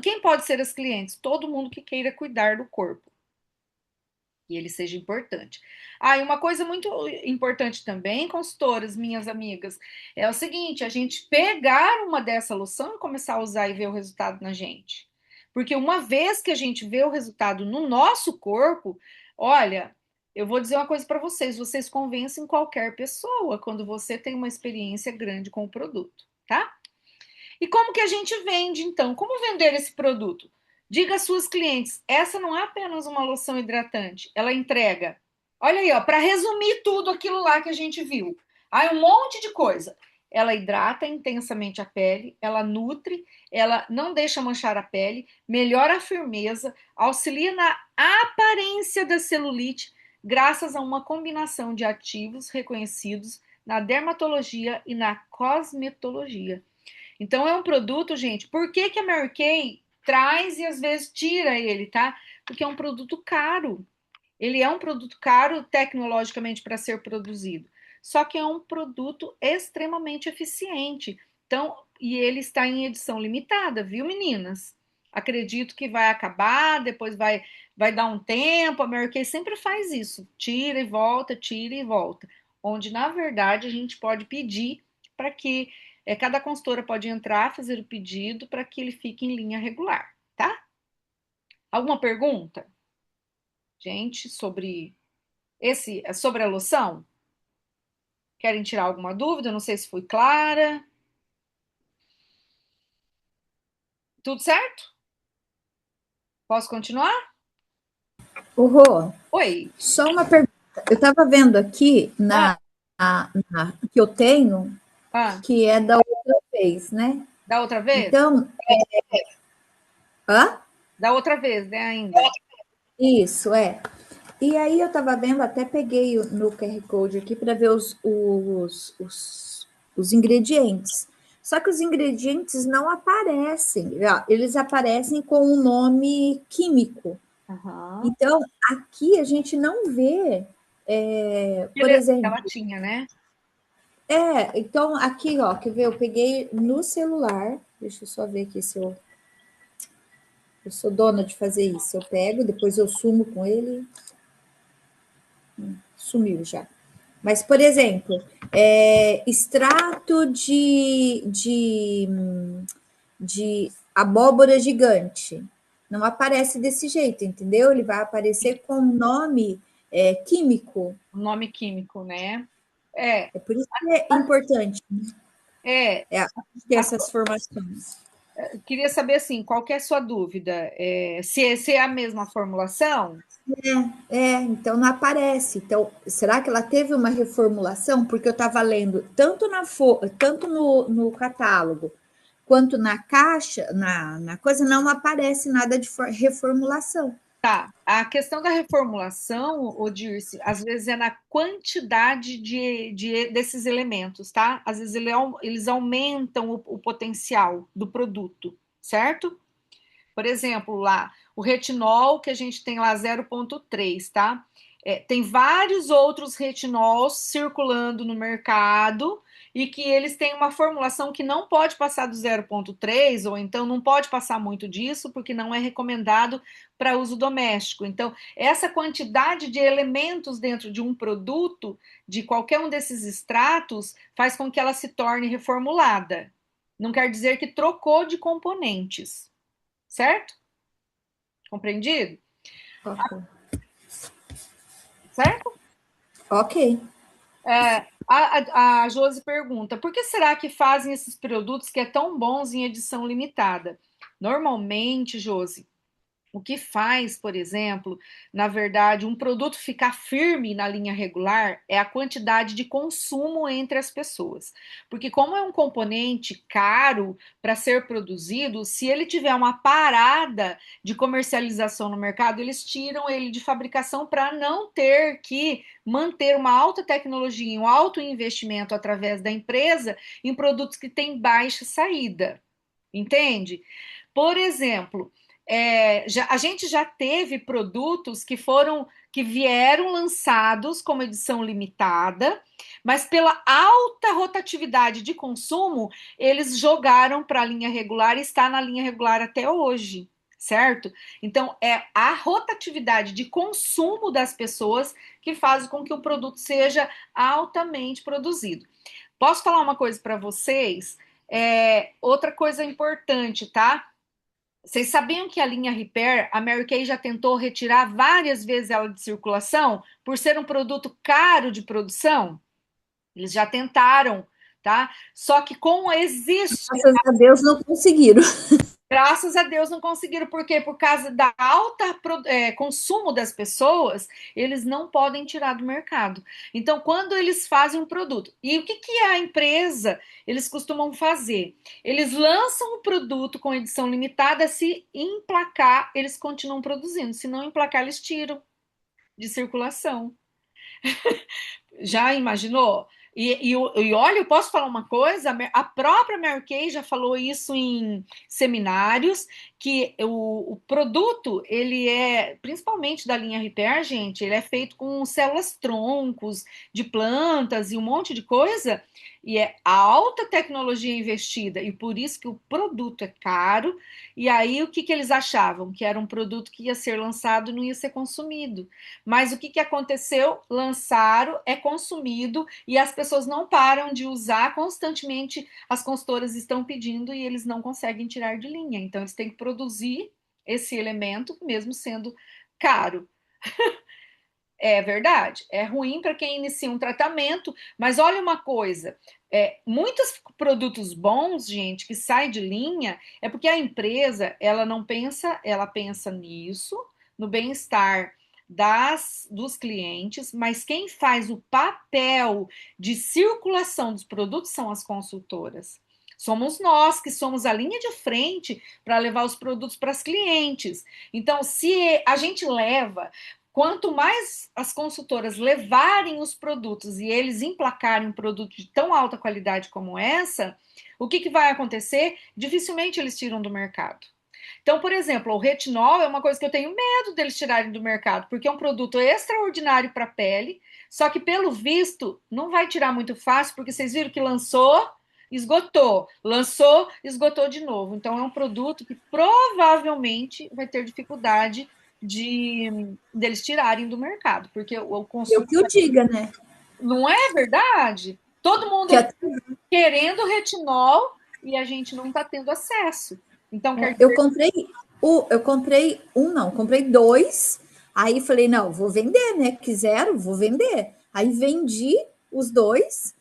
quem pode ser as clientes? Todo mundo que queira cuidar do corpo e ele seja importante. Ah, e uma coisa muito importante também, consultoras, minhas amigas, é o seguinte: a gente pegar uma dessa loção e começar a usar e ver o resultado na gente. Porque uma vez que a gente vê o resultado no nosso corpo, olha, eu vou dizer uma coisa para vocês convencem qualquer pessoa quando você tem uma experiência grande com o produto, tá? E como que a gente vende, então? Como vender esse produto? Diga às suas clientes, essa não é apenas uma loção hidratante, ela entrega. Olha aí, ó, para resumir tudo aquilo lá que a gente viu. Aí um monte de coisa. Ela hidrata intensamente a pele, ela nutre, ela não deixa manchar a pele, melhora a firmeza, auxilia na aparência da celulite, graças a uma combinação de ativos reconhecidos na dermatologia e na cosmetologia. Então é um produto, gente. Por que que a Mary Kay traz e às vezes tira ele, tá? Porque é um produto caro. Ele é um produto caro tecnologicamente para ser produzido. Só que é um produto extremamente eficiente. Então, e ele está em edição limitada, viu, meninas? Acredito que vai acabar, depois vai dar um tempo. A Mary Kay sempre faz isso, tira e volta. Onde na verdade a gente pode pedir para que cada consultora pode entrar, fazer o pedido para que ele fique em linha regular, tá? Alguma pergunta, gente, sobre a loção? Querem tirar alguma dúvida? Não sei se fui clara. Tudo certo? Posso continuar? Rô, Oi. só uma pergunta. Eu estava vendo aqui Ah, que eu tenho, ah, que é da outra vez, né? da outra vez? Então, hã? Da outra vez, né, ainda? Isso, é. E aí eu estava vendo, até peguei no QR Code aqui para ver os ingredientes. Só que os ingredientes não aparecem, eles aparecem com um nome químico. Aham. Então, aqui a gente não vê, por Que exemplo, ela tinha, né? então aqui, ó, quer ver? Eu peguei no celular, deixa eu só ver aqui se eu sou dona de fazer isso. Eu pego, depois eu sumo com ele, sumiu já. Mas, por exemplo, extrato de abóbora gigante. Não aparece desse jeito, entendeu? Ele vai aparecer com um nome químico. O nome químico, né? É, É por isso que é importante é. ter A essas formações. Queria saber assim, qual que é a sua dúvida? Se é a mesma formulação? Então não aparece. Então, será que ela teve uma reformulação? Porque eu estava lendo tanto no catálogo quanto na caixa, na coisa, não aparece nada de reformulação. Tá. A questão da reformulação, Dirce, às vezes é na quantidade desses elementos, tá? Às vezes eles aumentam o potencial do produto, certo? Por exemplo, lá, o retinol que a gente tem lá 0,3, tá? Tem vários outros retinols circulando no mercado e que eles têm uma formulação que não pode passar do 0,3, ou então não pode passar muito disso, porque não é recomendado para uso doméstico. Então, essa quantidade de elementos dentro de um produto, de qualquer um desses extratos, faz com que ela se torne reformulada. Não quer dizer que trocou de componentes, certo? Compreendido? Ok. Certo? Ok. A Josi pergunta: por que será que fazem esses produtos que é tão bons em edição limitada? Normalmente, Josi, o que faz, por exemplo, na verdade, um produto ficar firme na linha regular é a quantidade de consumo entre as pessoas. Porque, como é um componente caro para ser produzido, se ele tiver uma parada de comercialização no mercado, eles tiram ele de fabricação para não ter que manter uma alta tecnologia, um alto investimento através da empresa em produtos que têm baixa saída. Entende? Por exemplo, a gente já teve produtos que foram que vieram lançados como edição limitada, mas pela alta rotatividade de consumo, eles jogaram para a linha regular e está na linha regular até hoje, certo? Então, é a rotatividade de consumo das pessoas que faz com que o produto seja altamente produzido. Posso falar uma coisa para vocês? Outra coisa importante, tá? Vocês sabiam que a linha Repair, a Mary Kay já tentou retirar várias vezes ela de circulação por ser um produto caro de produção? Eles já tentaram, tá? Só que como existe, Graças a Deus não conseguiram. graças a Deus não conseguiram, porque por causa da alta consumo das pessoas, eles não podem tirar do mercado. Então, quando eles fazem um produto, e o que, que a empresa eles costumam fazer? Eles lançam o produto com edição limitada, se emplacar, eles continuam produzindo, se não emplacar, eles tiram de circulação. Já imaginou? E olha, eu posso falar uma coisa, a própria Mary Kay já falou isso em seminários, que o produto, ele é, principalmente da linha Repair, gente, ele é feito com células troncos de plantas e um monte de coisa, e é alta tecnologia investida, e por isso que o produto é caro, e aí o que, que eles achavam? Que era um produto que ia ser lançado e não ia ser consumido. Mas o que, que aconteceu? Lançaram, é consumido e as pessoas não param de usar constantemente. As consultoras estão pedindo e eles não conseguem tirar de linha. Então, eles têm que produzir esse elemento, mesmo sendo caro. É verdade, é ruim para quem inicia um tratamento, mas olha uma coisa: muitos produtos bons, gente, que saem de linha, é porque a empresa ela não pensa, ela pensa nisso, no bem-estar dos clientes, mas quem faz o papel de circulação dos produtos são as consultoras. Somos nós que somos a linha de frente para levar os produtos para as clientes. Então, se a gente leva. Quanto mais as consultoras levarem os produtos e eles emplacarem um produto de tão alta qualidade como essa, o que, que vai acontecer? Dificilmente eles tiram do mercado. Então, por exemplo, o retinol é uma coisa que eu tenho medo deles tirarem do mercado, porque é um produto extraordinário para a pele, só que pelo visto não vai tirar muito fácil, porque vocês viram que lançou, esgotou de novo. Então, é um produto que provavelmente vai ter dificuldade deles tirarem do mercado, porque o Eu consumo que o diga, né? não é verdade. Todo mundo Que até, querendo retinol e a gente não está tendo acesso. Então, quer eu dizer, comprei um, não, comprei dois. Aí falei, não, vou vender, né? Quiseram, vou vender. Aí vendi os dois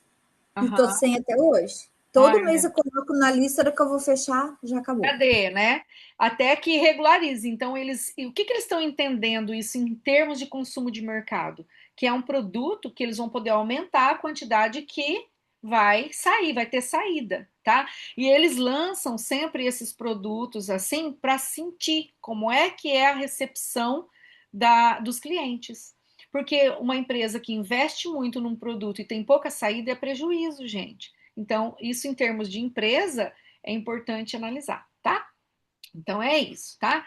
e tô aham, sem até hoje. Todo mês olha, eu coloco na lista, era que eu vou fechar, já acabou. cadê, né? Até que regularize. Então, e o que, que eles estão entendendo isso em termos de consumo de mercado? Que é um produto que eles vão poder aumentar a quantidade que vai sair, vai ter saída, tá? E eles lançam sempre esses produtos assim para sentir como que é a recepção dos clientes. Porque uma empresa que investe muito num produto e tem pouca saída é prejuízo, gente. Então, isso em termos de empresa é importante analisar, tá? Então é isso, tá?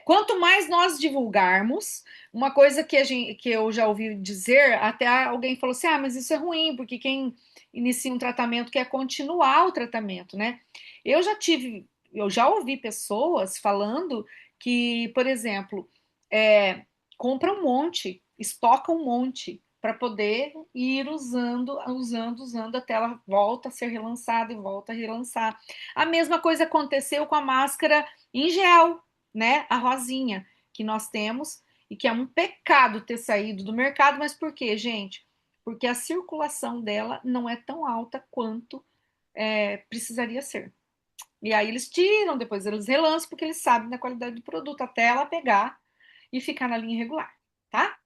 Quanto mais nós divulgarmos, uma coisa que eu já ouvi dizer, até alguém falou assim: ah, mas isso é ruim, porque quem inicia um tratamento quer continuar o tratamento, né? Eu já ouvi pessoas falando que, por exemplo, compra um monte, estoca um monte para poder ir usando até ela volta a ser relançada e volta a relançar. A mesma coisa aconteceu com a máscara em gel, né? A rosinha que nós temos e que é um pecado ter saído do mercado, mas por quê, gente? Porque a circulação dela não é tão alta quanto precisaria ser. E aí eles tiram, depois eles relançam, porque eles sabem da qualidade do produto, até ela pegar e ficar na linha regular, tá?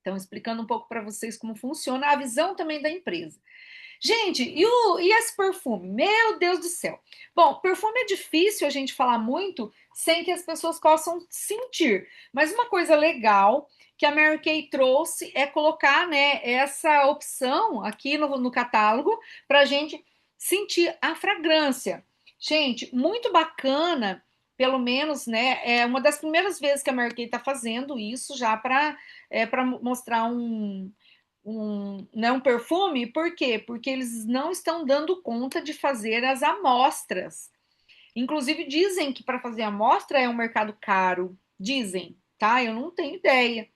Então, explicando um pouco para vocês como funciona a visão também da empresa. Gente, e esse perfume? Meu Deus do céu. Bom, perfume é difícil a gente falar muito sem que as pessoas possam sentir. Mas uma coisa legal que a Mary Kay trouxe é colocar, né, essa opção aqui no catálogo para a gente sentir a fragrância. Gente, muito bacana pelo menos, né, é uma das primeiras vezes que a Mary Kay está fazendo isso já para mostrar um perfume. Por quê? Porque eles não estão dando conta de fazer as amostras. Inclusive, dizem que para fazer amostra é um mercado caro. Dizem, tá? Eu não tenho ideia.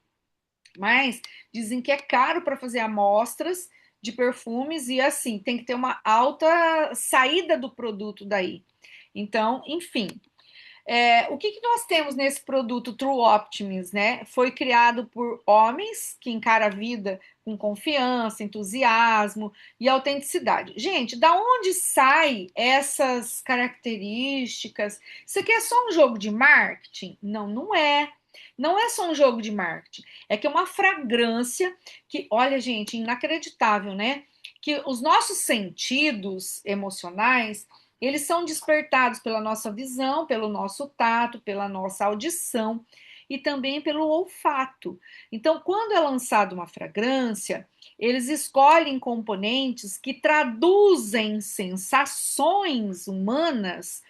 Mas dizem que é caro para fazer amostras de perfumes e assim, tem que ter uma alta saída do produto daí. Então, enfim, o que, que nós temos nesse produto True Optimism, né? Foi criado por homens que encaram a vida com confiança, entusiasmo e autenticidade. Gente, da onde sai essas características? Isso aqui é só um jogo de marketing? Não, não é. Não é só um jogo de marketing. É que é uma fragrância que, olha, gente, inacreditável, né? Que os nossos sentidos emocionais eles são despertados pela nossa visão, pelo nosso tato, pela nossa audição e também pelo olfato. Então, quando é lançada uma fragrância, eles escolhem componentes que traduzem sensações humanas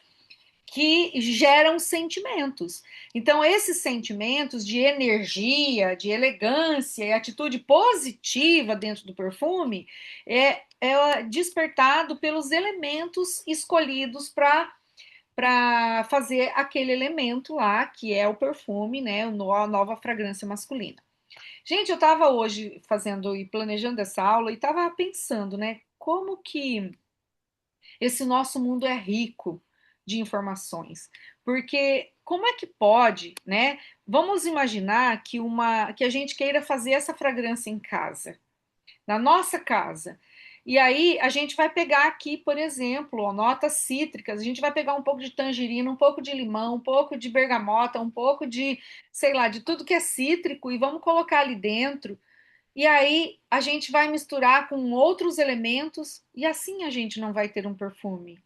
que geram sentimentos. Então, esses sentimentos de energia, de elegância e atitude positiva dentro do perfume é despertado pelos elementos escolhidos para fazer aquele elemento lá, que é o perfume, né? A nova fragrância masculina. Gente, eu estava hoje fazendo e planejando essa aula e estava pensando, né? Como que esse nosso mundo é rico de informações. Porque como é que pode, né? Vamos imaginar que a gente queira fazer essa fragrância em casa, na nossa casa. E aí a gente vai pegar aqui, por exemplo, ó, notas cítricas, a gente vai pegar um pouco de tangerina, um pouco de limão, um pouco de bergamota, um pouco de, sei lá, de tudo que é cítrico e vamos colocar ali dentro. E aí a gente vai misturar com outros elementos e assim a gente não vai ter um perfume.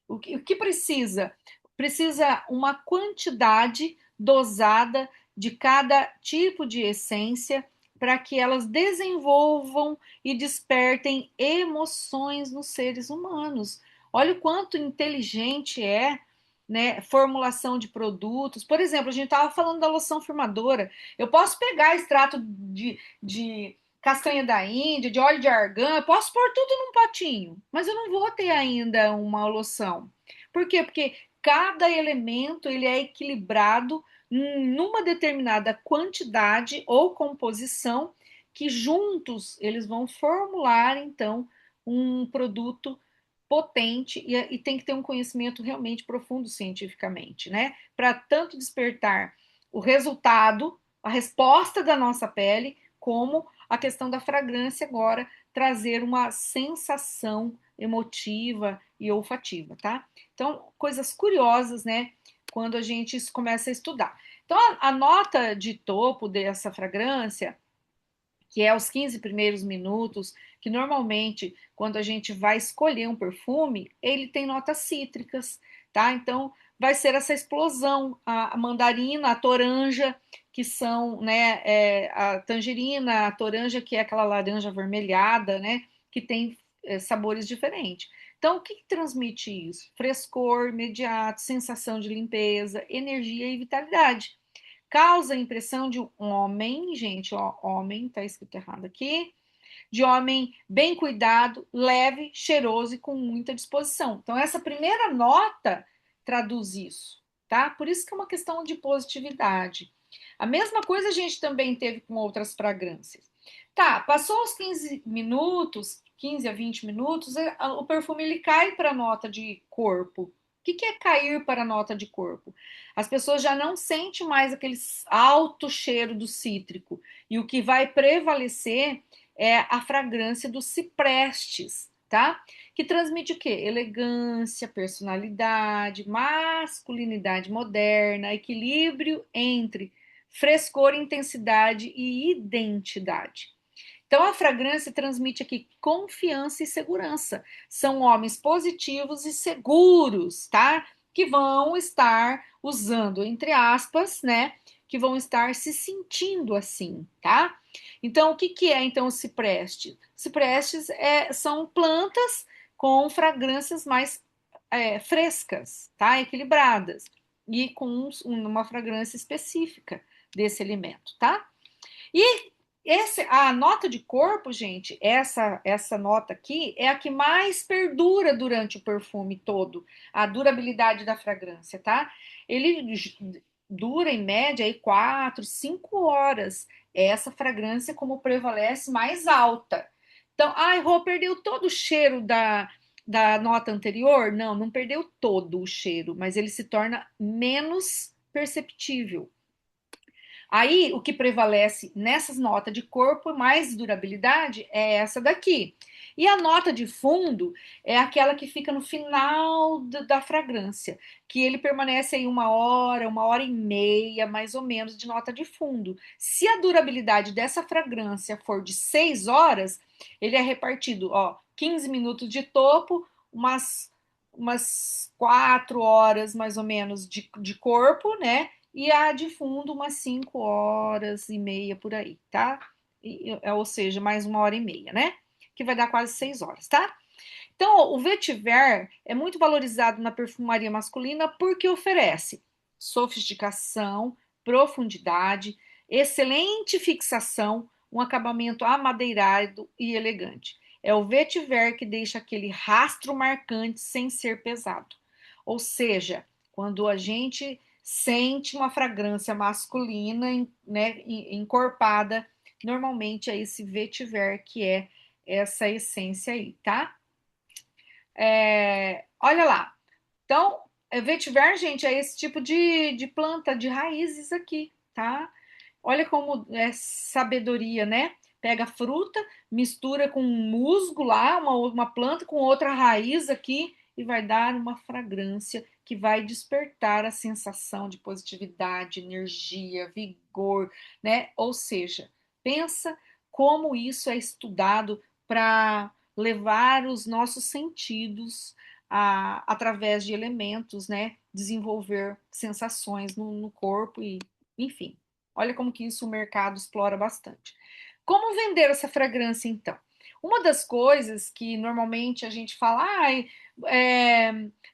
O que precisa? Precisa uma quantidade dosada de cada tipo de essência para que elas desenvolvam e despertem emoções nos seres humanos. Olha o quanto inteligente é, né, formulação de produtos. Por exemplo, a gente estava falando da loção firmadora. Eu posso pegar extrato de castanha da Índia, de óleo de argan, eu posso pôr tudo num potinho, mas eu não vou ter ainda uma loção. Por quê? Porque cada elemento ele é equilibrado numa determinada quantidade ou composição que juntos eles vão formular então um produto potente e tem que ter um conhecimento realmente profundo cientificamente, né? Para tanto despertar o resultado, a resposta da nossa pele, como a questão da fragrância agora trazer uma sensação emotiva e olfativa, tá? Então, coisas curiosas, né? Quando a gente começa a estudar. Então, a nota de topo dessa fragrância, que é os 15 primeiros minutos, que normalmente, quando a gente vai escolher um perfume, ele tem notas cítricas, tá? Então, vai ser essa explosão, a mandarina, a toranja, que são, né, a tangerina, a toranja, que é aquela laranja avermelhada, né, que tem sabores diferentes. Então, o que, que transmite isso? Frescor imediato, sensação de limpeza, energia e vitalidade. Causa a impressão de um homem, gente, ó, homem, tá escrito errado aqui, de homem bem cuidado, leve, cheiroso e com muita disposição. Então, essa primeira nota traduz isso, tá? Por isso que é uma questão de positividade. A mesma coisa a gente também teve com outras fragrâncias. Tá, passou os 15 minutos, 15 a 20 minutos, o perfume ele cai para a nota de corpo. O que é cair para a nota de corpo? As pessoas já não sentem mais aquele alto cheiro do cítrico. E o que vai prevalecer é a fragrância dos ciprestes, tá? Que transmite o quê? Elegância, personalidade, masculinidade moderna, equilíbrio entre frescor, intensidade e identidade. Então, a fragrância transmite aqui confiança e segurança. São homens positivos e seguros, tá? Que vão estar usando, entre aspas, né? Que vão estar se sentindo assim, tá? Então, o que, que é então o cipreste? Ciprestes são plantas com fragrâncias mais frescas, tá? Equilibradas. e com uma fragrância específica desse elemento, tá? E a nota de corpo, gente, essa nota aqui é a que mais perdura durante o perfume todo, a durabilidade da fragrância, tá? Ele dura em média aí 4, 5 horas. Essa fragrância como prevalece mais alta. Então, ai, Rô, perdeu todo o cheiro da nota anterior? Não, não perdeu todo o cheiro, mas ele se torna menos perceptível. Aí, o que prevalece nessas notas de corpo, mais durabilidade, é essa daqui. E a nota de fundo é aquela que fica no final da fragrância, que ele permanece aí 1 hora e meia, mais ou menos, de nota de fundo. Se a durabilidade dessa fragrância for de 6 horas, ele é repartido, ó, 15 minutos de topo, umas 4 horas, mais ou menos, de corpo, né? E a de fundo, umas 5 horas e meia por aí, tá? Ou seja, mais 1 hora e meia, né? Que vai dar quase 6 horas, tá? Então, o vetiver é muito valorizado na perfumaria masculina porque oferece sofisticação, profundidade, excelente fixação, um acabamento amadeirado e elegante. É o vetiver que deixa aquele rastro marcante sem ser pesado. Ou seja, quando a gente sente uma fragrância masculina, né, encorpada, normalmente é esse vetiver que é essa essência aí, tá? Olha lá. Então, vetiver, gente, é esse tipo de planta, de raízes aqui, tá? Olha como é sabedoria, né? Pega a fruta, mistura com um musgo lá, uma planta com outra raiz aqui e vai dar uma fragrância que vai despertar a sensação de positividade, energia, vigor, né? Ou seja, pensa como isso é estudado para levar os nossos sentidos através de elementos, né? Desenvolver sensações no corpo e, enfim. Olha como que isso o mercado explora bastante. Como vender essa fragrância, então? Uma das coisas que normalmente a gente fala, ai,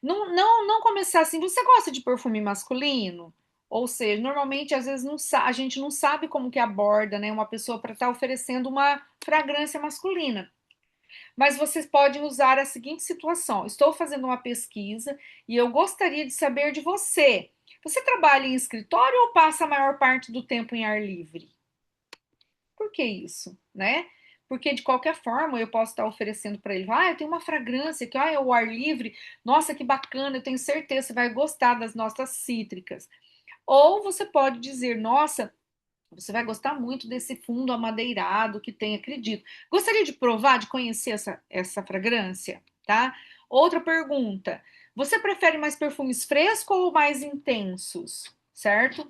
não começar assim, você gosta de perfume masculino? Ou seja, normalmente, às vezes, a gente não sabe como que aborda, né, uma pessoa para estar oferecendo uma fragrância masculina. Mas vocês podem usar a seguinte situação: estou fazendo uma pesquisa e eu gostaria de saber de você. Você trabalha em escritório ou passa a maior parte do tempo em ar livre? Por que isso, né? Porque de qualquer forma eu posso estar oferecendo para ele, eu tenho uma fragrância que, é o ar livre, nossa, que bacana, eu tenho certeza que você vai gostar das nossas cítricas. Ou você pode dizer, nossa, você vai gostar muito desse fundo amadeirado que tem, acredito. Gostaria de provar, de conhecer essa fragrância, tá? Outra pergunta. Você prefere mais perfumes frescos ou mais intensos, certo?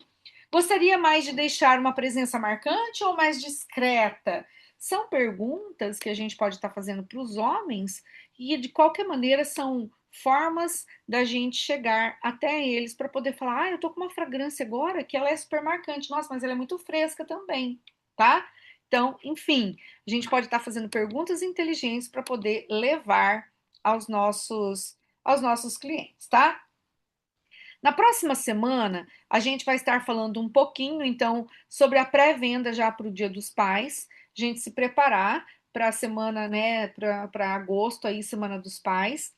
Gostaria mais de deixar uma presença marcante ou mais discreta? São perguntas que a gente pode estar fazendo para os homens e, de qualquer maneira, são formas da gente chegar até eles para poder falar: eu tô com uma fragrância agora que ela é super marcante, nossa, mas ela é muito fresca também, tá? Então, enfim, a gente pode estar fazendo perguntas inteligentes para poder levar aos nossos clientes, tá? Na próxima semana, a gente vai estar falando um pouquinho, então, sobre a pré-venda já para o Dia dos Pais, a gente se preparar para a semana, né, para agosto, aí, Semana dos Pais.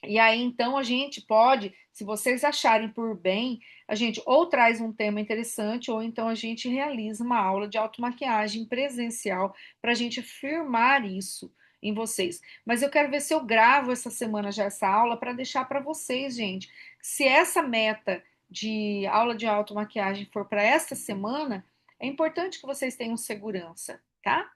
E aí, então, a gente pode, se vocês acharem por bem, a gente ou traz um tema interessante, ou então a gente realiza uma aula de automaquiagem presencial para a gente firmar isso em vocês. Mas eu quero ver se eu gravo essa semana já essa aula para deixar para vocês, gente. Se essa meta de aula de automaquiagem for para esta semana, é importante que vocês tenham segurança, tá?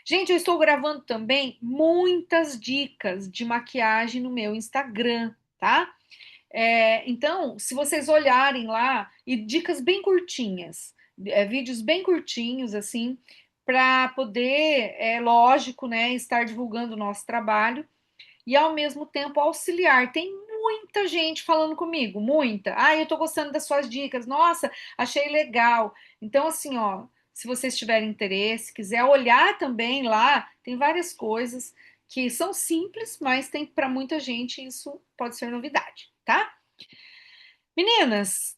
Gente, eu estou gravando também muitas dicas de maquiagem no meu Instagram, tá? Então, se vocês olharem lá, e dicas bem curtinhas, vídeos bem curtinhos, assim, para poder, lógico, né, estar divulgando o nosso trabalho e ao mesmo tempo auxiliar. Tem muita gente falando comigo, muita. Eu tô gostando das suas dicas. Nossa, achei legal. Então, assim, ó, se vocês tiverem interesse, quiser olhar também lá, tem várias coisas que são simples, mas tem para muita gente isso pode ser novidade, tá? Meninas,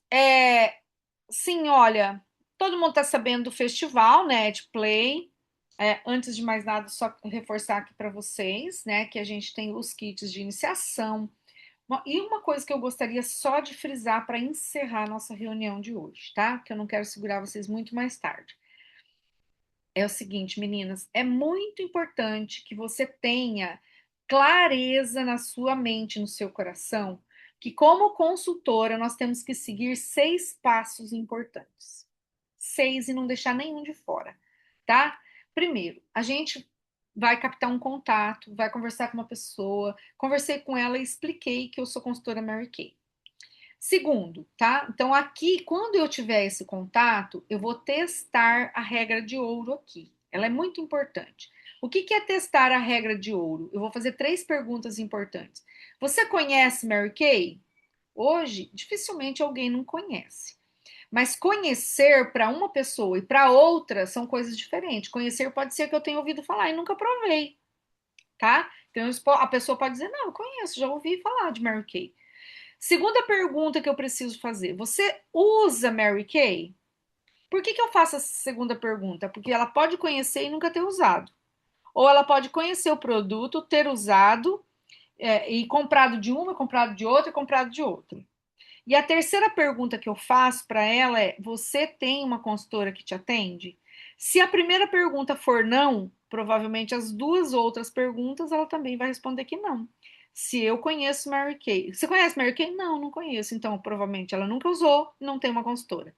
sim, olha, todo mundo está sabendo do festival, né, de Play. Antes de mais nada, só reforçar aqui para vocês, né, que a gente tem os kits de iniciação. E uma coisa que eu gostaria só de frisar para encerrar a nossa reunião de hoje, tá? Que eu não quero segurar vocês muito mais tarde. É o seguinte, meninas, é muito importante que você tenha clareza na sua mente, no seu coração, que como consultora nós temos que seguir 6 passos importantes. 6 e não deixar nenhum de fora, tá? Primeiro, a gente vai captar um contato, vai conversar com uma pessoa. Conversei com ela e expliquei que eu sou consultora Mary Kay. Segundo, tá? Então, aqui, quando eu tiver esse contato, eu vou testar a regra de ouro aqui. Ela é muito importante. O que que é testar a regra de ouro? Eu vou fazer 3 perguntas importantes. Você conhece Mary Kay? Hoje, dificilmente alguém não conhece. Mas conhecer para uma pessoa e para outra são coisas diferentes. Conhecer pode ser que eu tenha ouvido falar e nunca provei, tá? Então a pessoa pode dizer: não, eu conheço, já ouvi falar de Mary Kay. Segunda pergunta que eu preciso fazer: você usa Mary Kay? Por que que eu faço essa segunda pergunta? Porque ela pode conhecer e nunca ter usado. Ou ela pode conhecer o produto, ter usado, e comprado de uma, comprado de outra, comprado de outra. E a terceira pergunta que eu faço para ela é: você tem uma consultora que te atende? Se a primeira pergunta for não, provavelmente as 2 outras perguntas ela também vai responder que não. Se eu conheço Mary Kay. Você conhece Mary Kay? Não, não conheço. Então, provavelmente ela nunca usou, não tem uma consultora.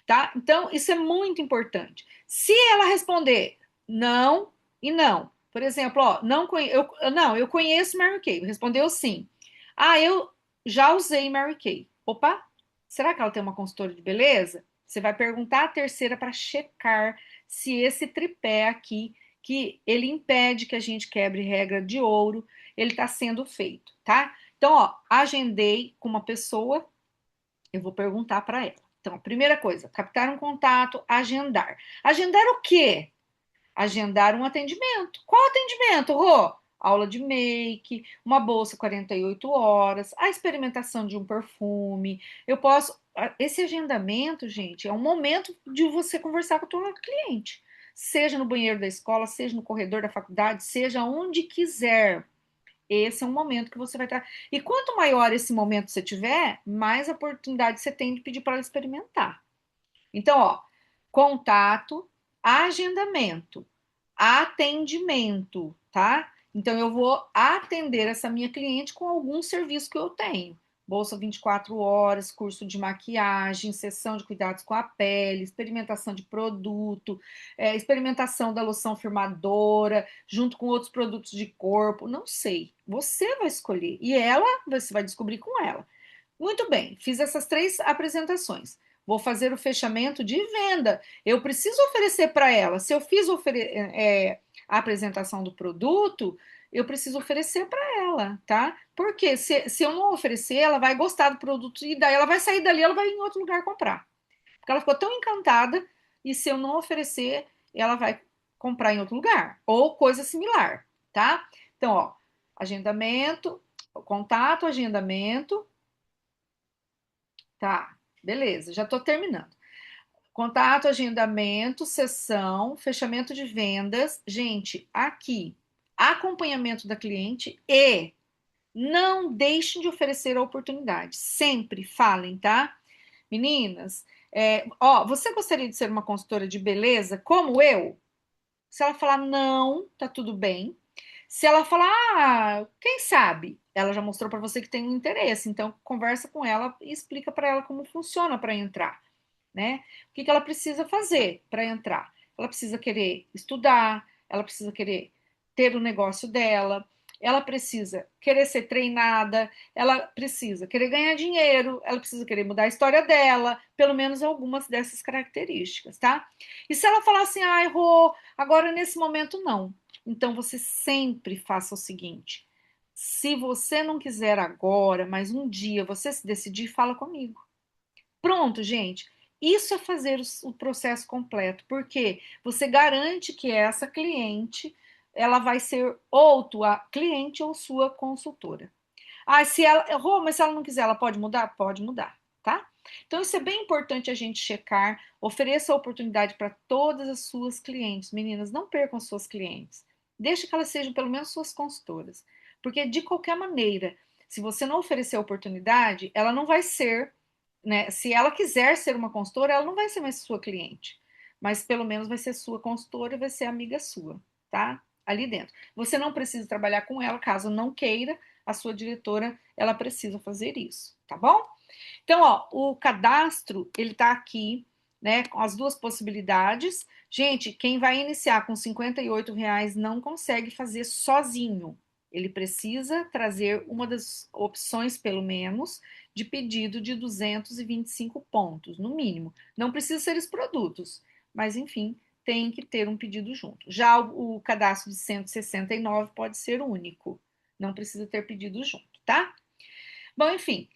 Tá? Então, isso é muito importante. Se ela responder não e não, por exemplo, ó, não, eu conheço Mary Kay, respondeu sim. Ah, eu já usei Mary Kay. Opa, será que ela tem uma consultora de beleza? Você vai perguntar a terceira para checar se esse tripé aqui, que ele impede que a gente quebre regra de ouro, ele está sendo feito, tá? Então, ó, agendei com uma pessoa, eu vou perguntar para ela. Então, primeira coisa, captar um contato, agendar. Agendar o quê? Agendar um atendimento. Qual atendimento, Rô? Aula de make, uma bolsa 48 horas, a experimentação de um perfume. Eu posso. Esse agendamento, gente, é um momento de você conversar com a tua cliente. Seja no banheiro da escola, seja no corredor da faculdade, seja onde quiser. Esse é um momento que você vai estar. E quanto maior esse momento você tiver, mais oportunidade você tem de pedir para ela experimentar. Então, ó, contato, agendamento, atendimento, tá? Então, eu vou atender essa minha cliente com algum serviço que eu tenho. Bolsa 24 horas, curso de maquiagem, sessão de cuidados com a pele, experimentação de produto, experimentação da loção firmadora, junto com outros produtos de corpo, não sei. Você vai escolher. E ela, você vai descobrir com ela. Muito bem, fiz essas 3 apresentações. Vou fazer o fechamento de venda. Eu preciso oferecer para ela. Se eu fiz a apresentação do produto, eu preciso oferecer para ela, tá? Porque se eu não oferecer, ela vai gostar do produto e daí ela vai sair dali, ela vai em outro lugar comprar. Porque ela ficou tão encantada e se eu não oferecer, ela vai comprar em outro lugar ou coisa similar, tá? Então, ó, agendamento, contato, agendamento. Tá, beleza, já estou terminando. Contato, agendamento, sessão, fechamento de vendas. Gente, aqui, acompanhamento da cliente e não deixem de oferecer a oportunidade. Sempre falem, tá? Meninas, ó, você gostaria de ser uma consultora de beleza como eu? Se ela falar não, tá tudo bem. Se ela falar, quem sabe? Ela já mostrou para você que tem um interesse, então conversa com ela e explica para ela como funciona para entrar, né? O que que ela precisa fazer para entrar? Ela precisa querer estudar, ela precisa querer ter o negócio dela, ela precisa querer ser treinada, ela precisa querer ganhar dinheiro, ela precisa querer mudar a história dela, pelo menos algumas dessas características, tá? E se ela falar assim, ai, Rô, agora nesse momento não. Então você sempre faça o seguinte: se você não quiser agora, mas um dia você se decidir, fala comigo. Pronto, gente. Isso é fazer o processo completo, porque você garante que essa cliente ela vai ser ou tua cliente ou sua consultora. Ah, se ela, Rô, mas se ela não quiser, ela pode mudar? Pode mudar. tá? Então, isso é bem importante a gente checar. Ofereça a oportunidade para todas as suas clientes. Meninas, não percam as suas clientes. Deixe que elas sejam pelo menos suas consultoras. Porque, de qualquer maneira, se você não oferecer a oportunidade, ela não vai ser, né? Se ela quiser ser uma consultora, ela não vai ser mais sua cliente. Mas pelo menos vai ser sua consultora e vai ser amiga sua, tá? Ali dentro. Você não precisa trabalhar com ela, caso não queira, a sua diretora, ela precisa fazer isso, tá bom? Então, ó, o cadastro, ele tá aqui, né, com as duas possibilidades. Gente, quem vai iniciar com R$ 58 não consegue fazer sozinho. Ele precisa trazer uma das opções, pelo menos, de pedido de 225 pontos, no mínimo. Não precisa ser os produtos, mas enfim, tem que ter um pedido junto. Já o cadastro de 169 pode ser único, não precisa ter pedido junto, tá? Bom, enfim,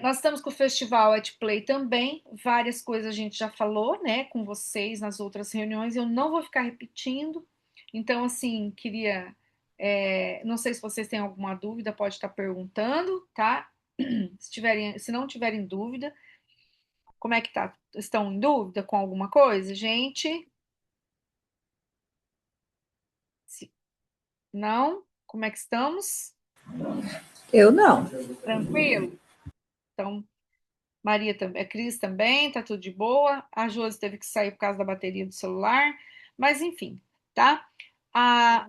nós estamos com o Festival at Play também, várias coisas a gente já falou, né, com vocês nas outras reuniões, eu não vou ficar repetindo, então, assim, queria, não sei se vocês têm alguma dúvida, pode estar perguntando, tá? Se não tiverem dúvida, como é que tá? Estão em dúvida com alguma coisa, gente? Se não, como é que estamos? Eu não. Tranquilo? Então, Maria também, a Cris também, tá tudo de boa. A Josi teve que sair por causa da bateria do celular, mas enfim, tá? A,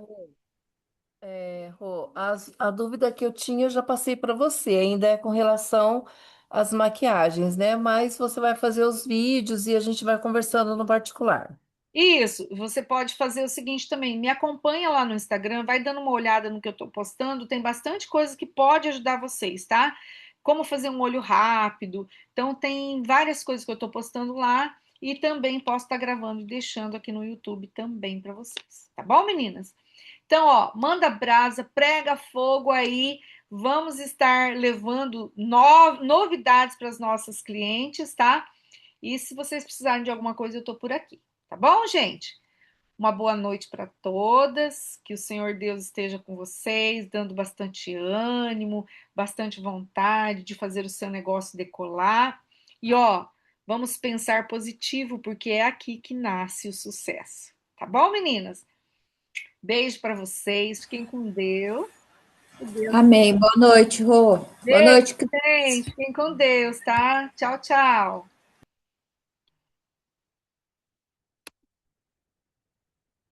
Rô, a dúvida que eu tinha eu já passei para você, ainda é com relação às maquiagens, né? Mas você vai fazer os vídeos e a gente vai conversando no particular. isso, você pode fazer o seguinte também, me acompanha lá no Instagram, vai dando uma olhada no que eu tô postando, tem bastante coisa que pode ajudar vocês, tá? Como fazer um olho rápido, então tem várias coisas que eu tô postando lá e também posso estar gravando e deixando aqui no YouTube também para vocês, tá bom, meninas? Então, ó, manda brasa, prega fogo aí. Vamos estar levando novidades para as nossas clientes, tá? E se vocês precisarem de alguma coisa, eu tô por aqui. Tá bom, gente? Uma boa noite para todas. Que o Senhor Deus esteja com vocês, dando bastante ânimo, bastante vontade de fazer o seu negócio decolar. E ó, vamos pensar positivo, porque é aqui que nasce o sucesso. Tá bom, meninas? Beijo para vocês, fiquem com Deus. Deus. Amém. Boa noite, Rô. Boa Beijo, noite, Cris. gente. Fiquem com Deus, tá? Tchau, tchau.